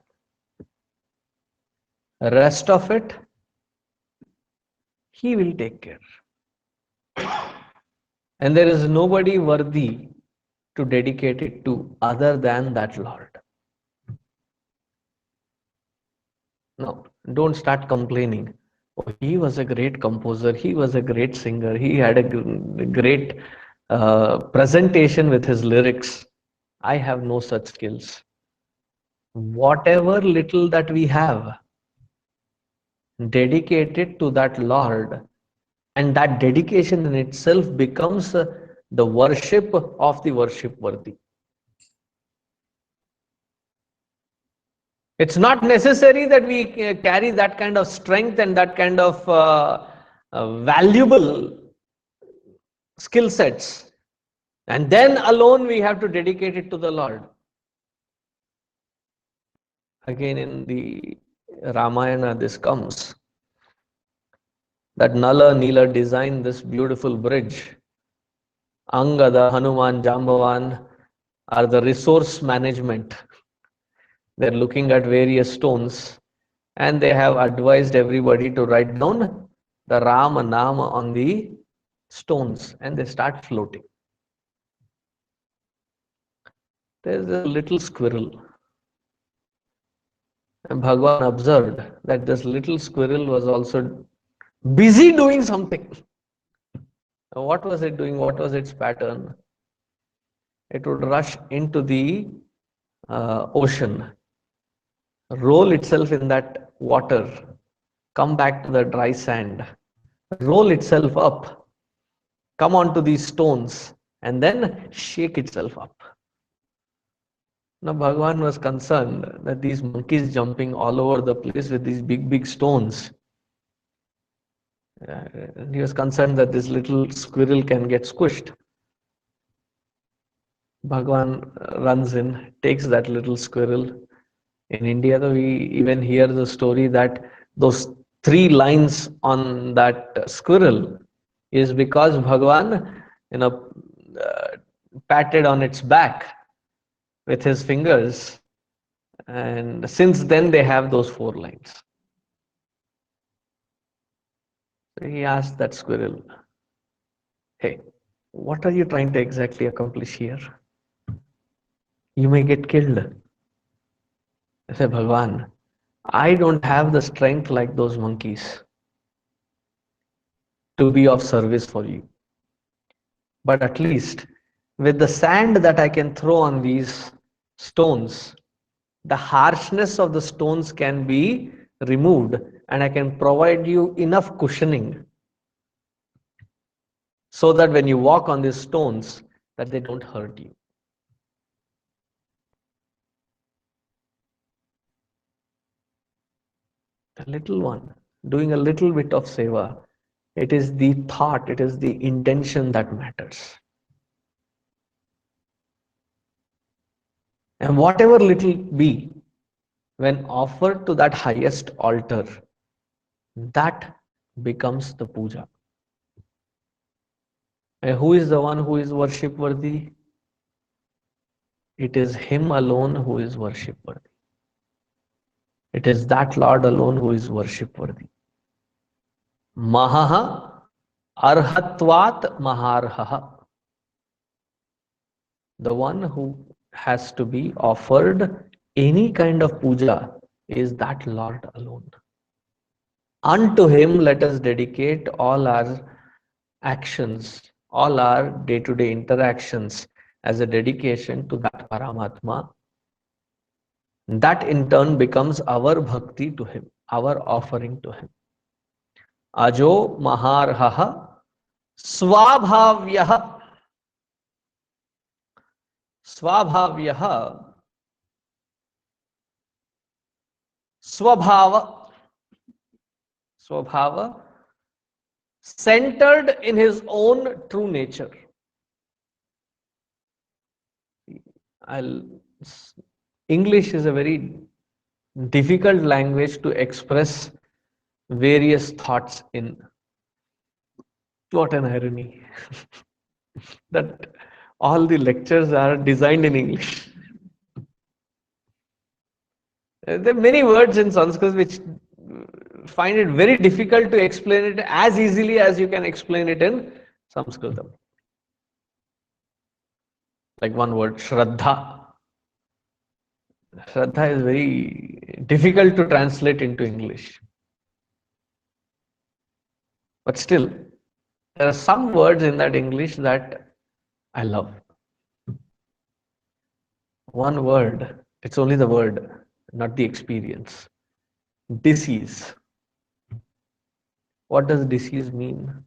Rest of it, He will take care. And there is nobody worthy to dedicate it to other than that Lord. No, don't start complaining. Oh, he was a great composer, he was a great singer, he had a great presentation with his lyrics. I have no such skills. Whatever little that we have, dedicated to that Lord, and that dedication in itself becomes the worship of the worship worthy. It's not necessary that we carry that kind of strength and that kind of valuable skill sets, and then alone we have to dedicate it to the Lord. Again, in the Ramayana, this comes that Nala Nila designed this beautiful bridge. Angada, Hanuman, Jambavan are the resource management. They're looking at various stones and they have advised everybody to write down the Rama Nama on the stones and they start floating. There's a little squirrel. And Bhagwan observed that this little squirrel was also busy doing something. What was it doing? What was its pattern? It would rush into the ocean, roll itself in that water, come back to the dry sand, roll itself up, come onto these stones, and then shake itself up. Now, Bhagwan was concerned that these monkeys jumping all over the place with these big, big stones. He was concerned that this little squirrel can get squished. Bhagwan runs in, takes that little squirrel. In India, though, we even hear the story that those three lines on that squirrel is because Bhagwan, you know, uh, patted on its back with his fingers, and since then they have those four lines. So he asked that squirrel, "Hey, what are you trying to exactly accomplish here? You may get killed." I said, Bhagwan, I don't have the strength like those monkeys to be of service for you. But at least with the sand that I can throw on these stones, the harshness of the stones can be removed and I can provide you enough cushioning so that when you walk on these stones, that they don't hurt you. The little one, doing a little bit of seva, it is the thought, it is the intention that matters. And whatever little be, when offered to that highest altar, that becomes the puja. And who is the one who is worship worthy? It is him alone who is worship worthy. It is that Lord alone who is worship worthy. Mahaha arhatvat maharhaha. The one who has to be offered any kind of puja is that Lord alone. Unto him let us dedicate all our actions, all our day-to-day interactions as a dedication to that Paramatma. That in turn becomes our bhakti to him, our offering to him. Ajo maharhaha swabhavyah. Swabhavyah swabhava. Swabhava, centered in his own true nature. I'll, English is a very difficult language to express various thoughts in. What an irony that all the lectures are designed in English. There are many words in Sanskrit which find it very difficult to explain it as easily as you can explain it in Sanskritam. Like one word, Shraddha. Shraddha is very difficult to translate into English. But still, there are some words in that English that I love. One word, it's only the word, not the experience. Disease. What does disease mean?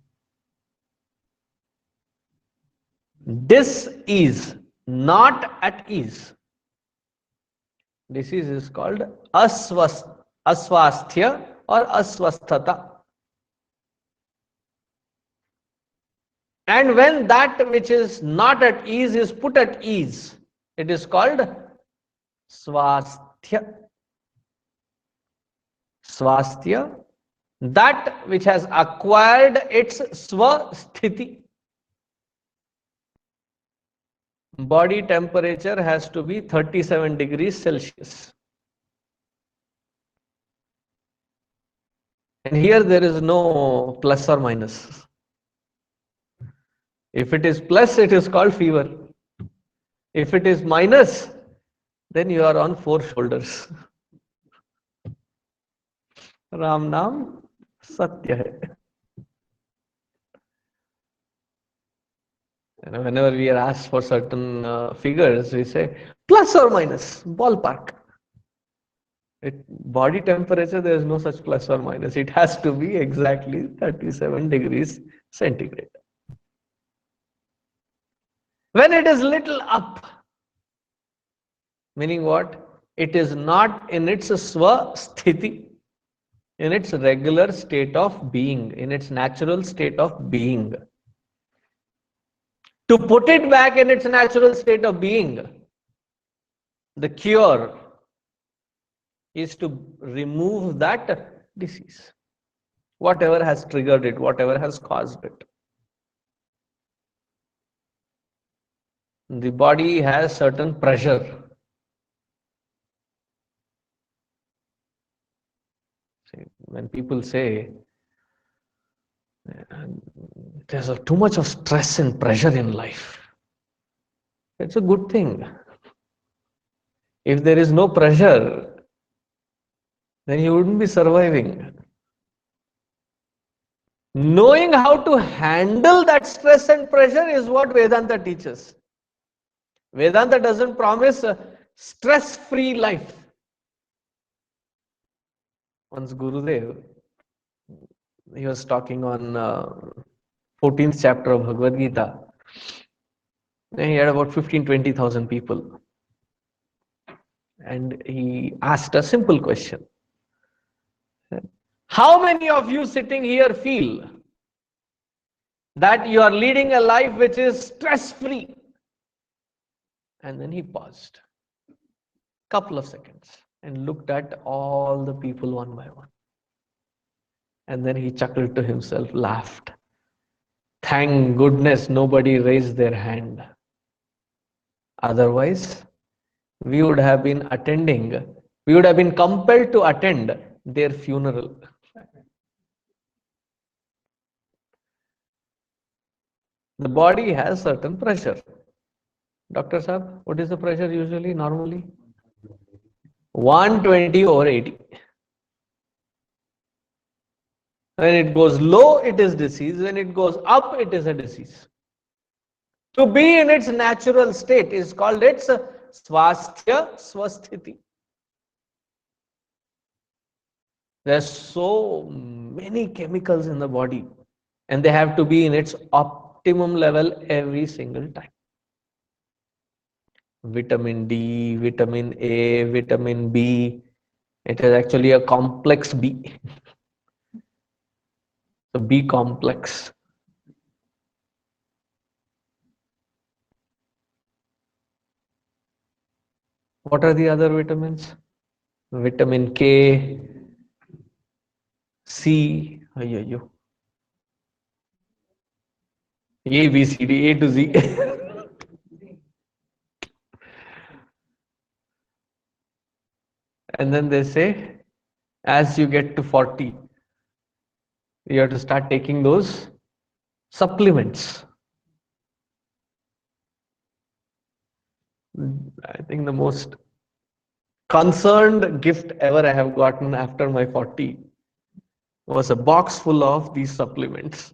Dis ease, not at ease. Disease is called aswasthya or aswasthata. And when that which is not at ease is put at ease, it is called swasthya. Swasthya, that which has acquired its swasthiti. Body temperature has to be 37 degrees Celsius. And here there is no plus or minus. If it is plus, it is called fever. If it is minus, then you are on four shoulders. Ram Naam Satya hai. And whenever we are asked for certain figures, we say plus or minus, ballpark. Body temperature, there is no such plus or minus. It has to be exactly 37 degrees centigrade. When it is little up, meaning what? It is not in its swasthiti, in its regular state of being, in its natural state of being. to put it back in its natural state of being. The cure is to remove that disease, whatever has triggered it, whatever has caused it. The body has certain pressure. See, when people say there's too much of stress and pressure in life, it's a good thing. If there is no pressure, then you wouldn't be surviving. Knowing how to handle that stress and pressure is what Vedanta teaches. Vedanta doesn't promise a stress-free life. Once Gurudev, he was talking on 14th chapter of Bhagavad Gita. And he had about 15-20,000 people. And he asked a simple question. How many of you sitting here feel that you are leading a life which is stress-free? And then he paused. Couple of seconds and looked at all the people one by one. And then he chuckled to himself, laughed. Thank goodness nobody raised their hand. Otherwise, we would have been compelled to attend their funeral. The body has certain pressure. Dr. Saab, what is the pressure usually, normally? 120 over 80. When it goes low, it is disease. When it goes up, it is a disease. To be in its natural state is called its swasthya swasthiti. There's so many chemicals in the body and they have to be in its optimum level every single time. Vitamin D, vitamin A, vitamin B. It is actually a complex B. So B complex. What are the other vitamins? Vitamin K, C, A, B, C, D, A to Z. And then they say, as you get to 40, you have to start taking those supplements. I think the most concerned gift ever I have gotten after my 40 was a box full of these supplements.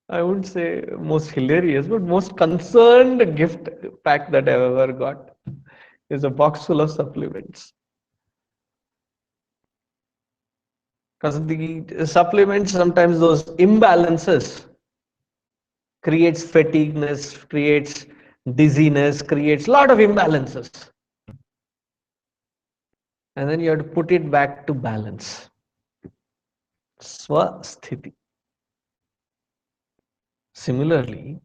I wouldn't say most hilarious, but most concerned gift pack that I've ever got is a box full of supplements. Because the supplements, sometimes those imbalances creates fatigueness, creates dizziness, creates a lot of imbalances. And then you have to put it back to balance. Swasthiti. Similarly,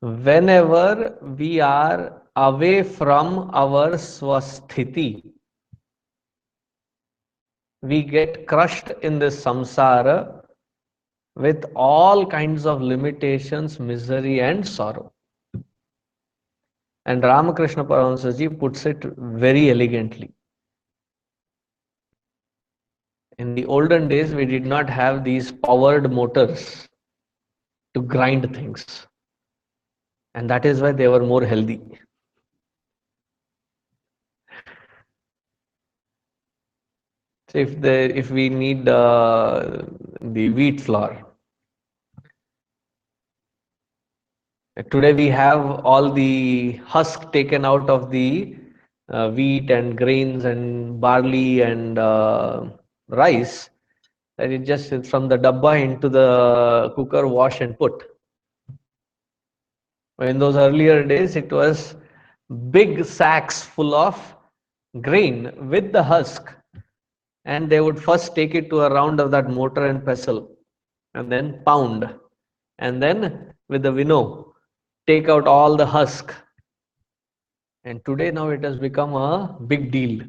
whenever we are away from our swasthiti, we get crushed in this samsara with all kinds of limitations, misery and sorrow. And Ramakrishna Paramahansa Ji puts it very elegantly. In the olden days, we did not have these powered motors to grind things. And that is why they were more healthy. So if we need the wheat flour, today we have all the husk taken out of the wheat and grains and barley and rice. That it just from the dabba into the cooker, wash and put. In those earlier days, it was big sacks full of grain with the husk, and they would first take it to a round of that mortar and pestle, and then pound, and then with the winnow take out all the husk. And today now it has become a big deal.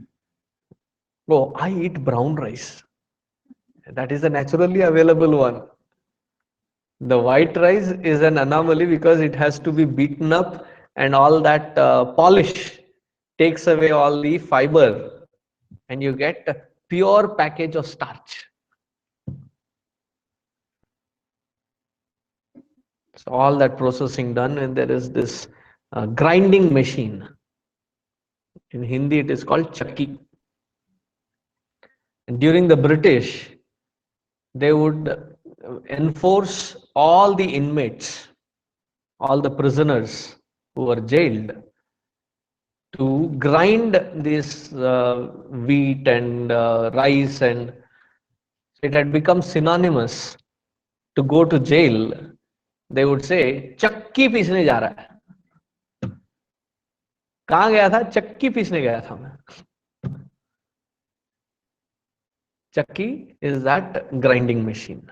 Oh, I eat brown rice. That is a naturally available one. The white rice is an anomaly because it has to be beaten up, and all that polish takes away all the fiber, and you get a pure package of starch. So all that processing done, and there is this grinding machine. In Hindi, it is called chakki. And during the British, they would enforce all the inmates, all the prisoners who were jailed, to grind this wheat and rice, and it had become synonymous to go to jail. They would say, चक्की पीसने जा रहा है. कहाँ गया था? चक्की पीसने गया था मैं. Chakki is that grinding machine.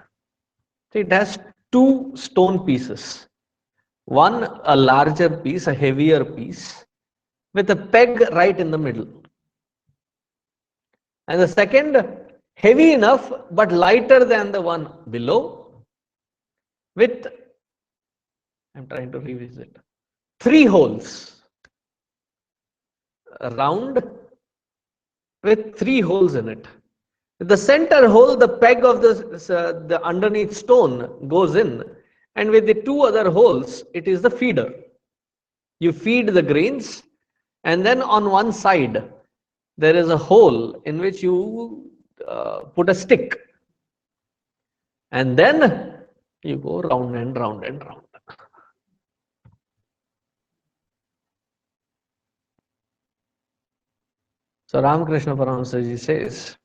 So it has two stone pieces. One, a larger piece, a heavier piece, with a peg right in the middle. And the second, heavy enough but lighter than the one below, with, I'm trying to revisit, 3 holes, round with 3 holes in it. The center hole, the peg of the underneath stone goes in, and with the 2 other holes, it is the feeder. You feed the grains, and then on one side there is a hole in which you put a stick, and then you go round and round and round. So Ramakrishna Paramahansa Ji says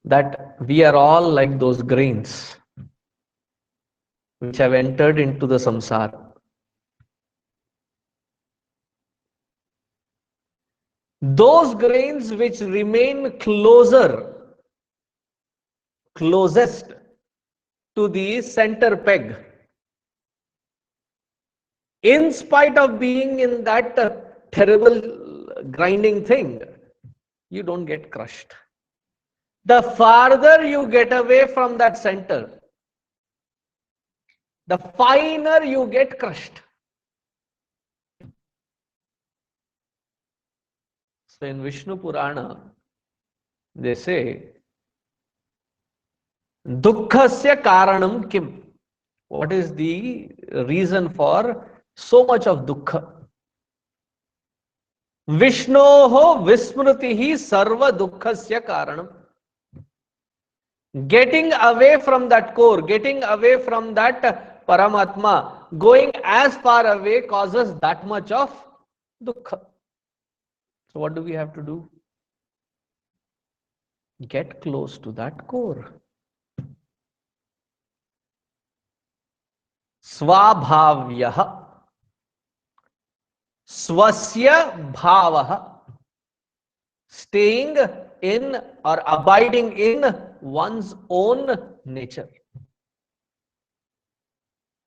that we are all like those grains which have entered into the samsara. Those grains which remain closest to the center peg, in spite of being in that terrible grinding thing, you don't get crushed. The farther you get away from that center, the finer you get crushed. So in Vishnu Purana, they say, Dukkhasya karanam kim? What is the reason for so much of dukkha? Vishnoho vismritihi sarva dukkhasya karanam. Getting away from that core, getting away from that Paramatma, going as far away causes that much of dukkha. So what do we have to do? Get close to that core. Swabhavyah, swasya bhavah, staying in or abiding in one's own nature.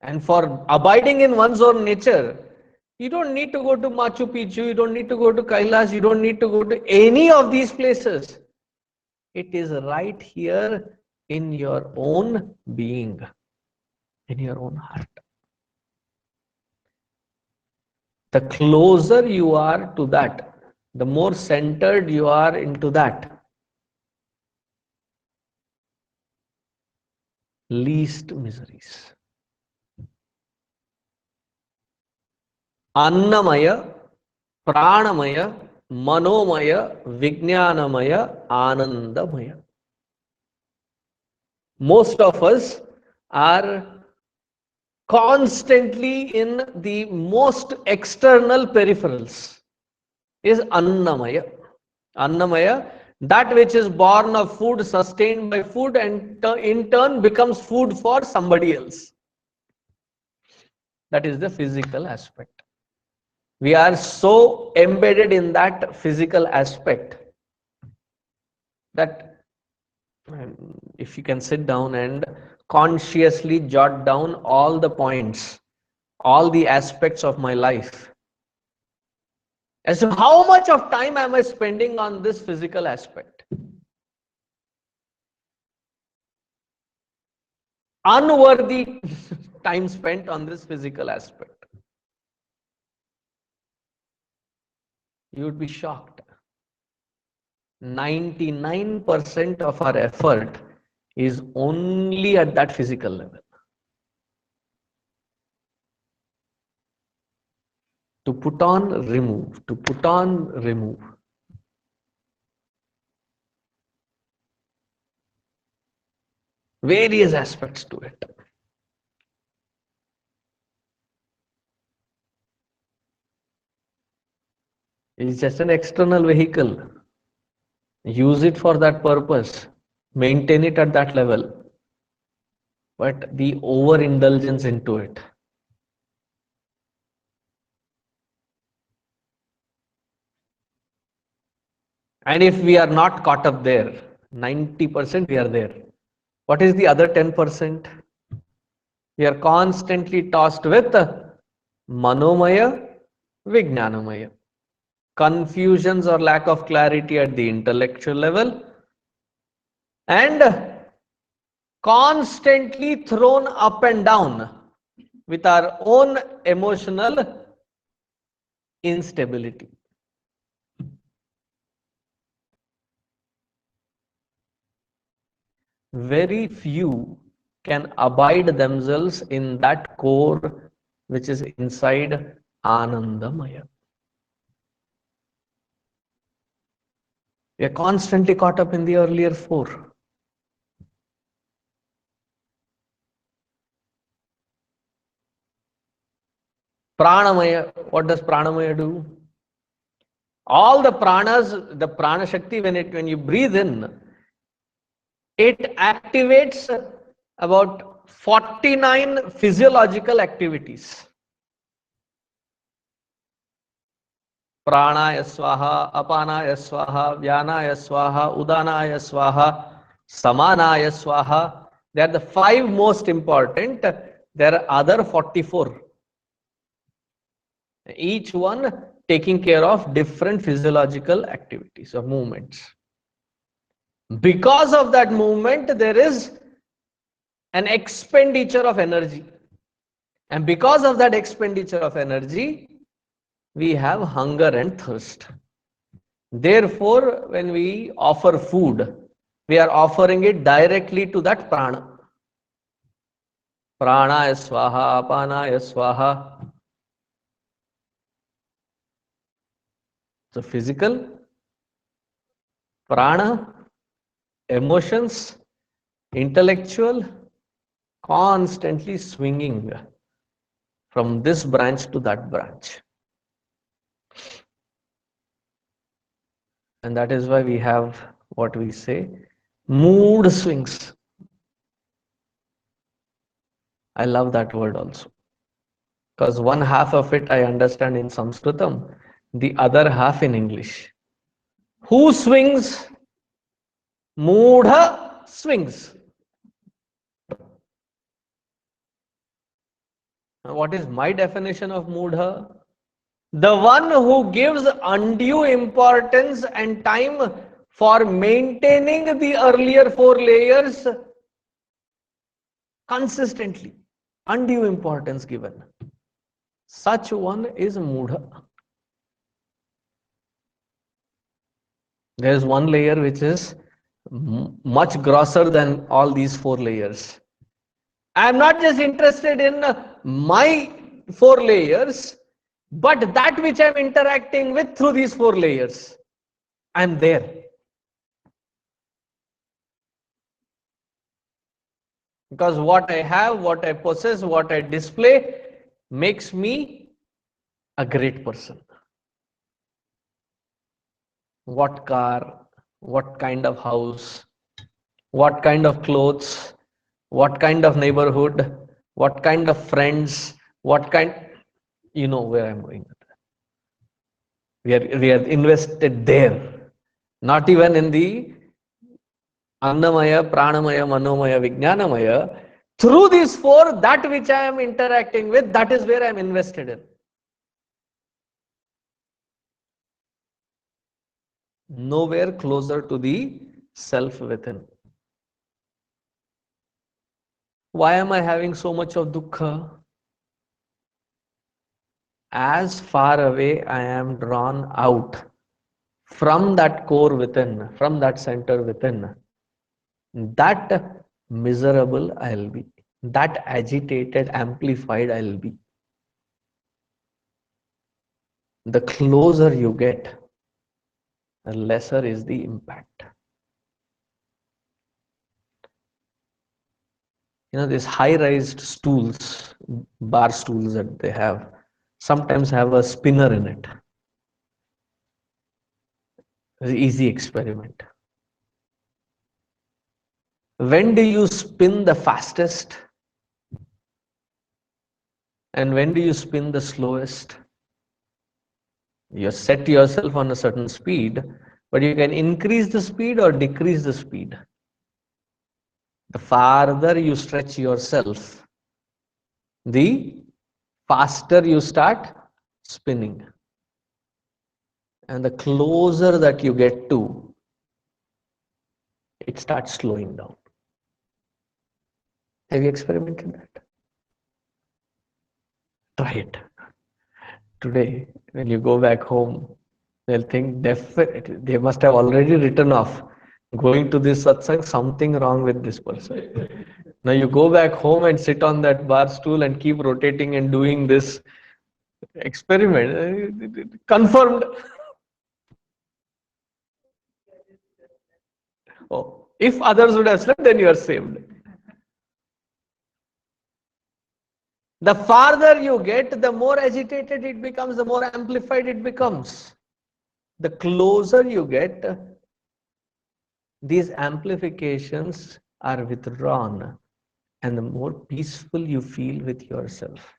And for abiding in one's own nature, you don't need to go to Machu Picchu, you don't need to go to Kailash, you don't need to go to any of these places. It is right here in your own being, in your own heart. The closer you are to that, the more centered you are into that, least miseries. Annamaya, Pranamaya, Manomaya, Vijnanamaya, Anandamaya. Most of us are constantly in the most external peripherals. Is Annamaya. Annamaya, that which is born of food, sustained by food, and in turn becomes food for somebody else. That is the physical aspect. We are so embedded in that physical aspect that And if you can sit down and consciously jot down all the points, all the aspects of my life, as to how much of time am I spending on this physical aspect, unworthy time spent on this physical aspect, you would be shocked. 99% of our effort is only at that physical level. To put on, remove, to put on, remove. Various aspects to it. It's just an external vehicle. Use it for that purpose. Maintain it at that level. But the overindulgence into it. And if we are not caught up there, 90% we are there. What is the other 10%? We are constantly tossed with manomaya, vijnanamaya. Confusions or lack of clarity at the intellectual level, and constantly thrown up and down with our own emotional instability. Very few can abide themselves in that core which is inside Anandamaya. We are constantly caught up in the earlier four. Pranamaya, what does Pranamaya do? All the pranas, the prana shakti, when you breathe in, it activates about 49 physiological activities. Pranaya swaha, apanaya swaha, vyanaya swaha, udanaya swaha, samanaya swaha. They are the 5 most important. There are other 44. Each one taking care of different physiological activities or movements. Because of that movement, there is an expenditure of energy. And because of that expenditure of energy, we have hunger and thirst. Therefore, when we offer food, we are offering it directly to that prana. Prana swaha, apana swaha. So physical, prana, emotions, intellectual, constantly swinging from this branch to that branch. And that is why we have what we say mood swings. I love that word also, because one half of it I understand in Sanskritam, the other half in English. Who swings? Moodha swings. What is my definition of moodha? The one who gives undue importance and time for maintaining the earlier 4 layers consistently. Undue importance given. Such one is moodha. There is one layer which is much grosser than all these 4 layers. I am not just interested in my 4 layers, but that which I am interacting with through these 4 layers. I am there. Because what I have, what I possess, what I display makes me a great person. What car, what kind of house, what kind of clothes, what kind of neighborhood, what kind of friends, what kind, you know where I'm going. We are invested there, not even in the Annamaya, Pranamaya, Manomaya, Vijnanamaya. Through these four, that which I am interacting with, that is where I am invested in. Nowhere closer to the self within. Why am I having so much of dukkha? As far away I am drawn out from that core within, from that center within, that miserable I'll be, that agitated, amplified I'll be. The closer you get, the lesser is the impact. These high-rise stools, bar stools that they have, sometimes have a spinner in it. It's an easy experiment. When do you spin the fastest? And when do you spin the slowest? You set yourself on a certain speed, but you can increase the speed or decrease the speed. The farther you stretch yourself, the faster you start spinning. And the closer that you get to, it starts slowing down. Have you experimented that? Try it. Today, when you go back home, they'll think definitely they must have already written off going to this satsang, something wrong with this person. Now you go back home and sit on that bar stool and keep rotating and doing this experiment. Confirmed. Oh, if others would have slept, then you are saved. The farther you get, the more agitated it becomes, the more amplified it becomes. The closer you get, these amplifications are withdrawn, and the more peaceful you feel with yourself.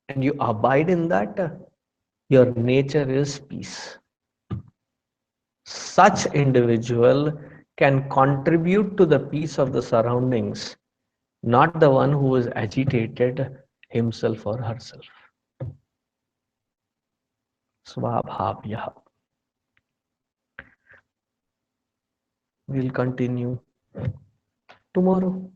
And you abide in that, your nature is peace. Such individual can contribute to the peace of the surroundings, not the one who is agitated himself or herself. Swabhavya. We'll continue tomorrow.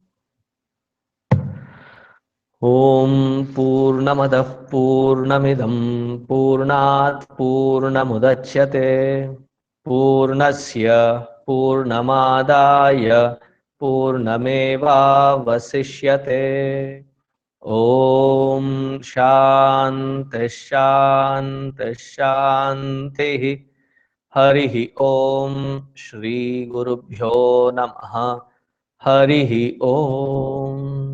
Om Purnamadah Purnamidam Purnat Purnamudachyate Purnasya Purnamadaya Purnameva Vasishyate. Om Shanti Shanti Shanti. Harihi Om Shri Gurubhyo Namaha. Harihi Om.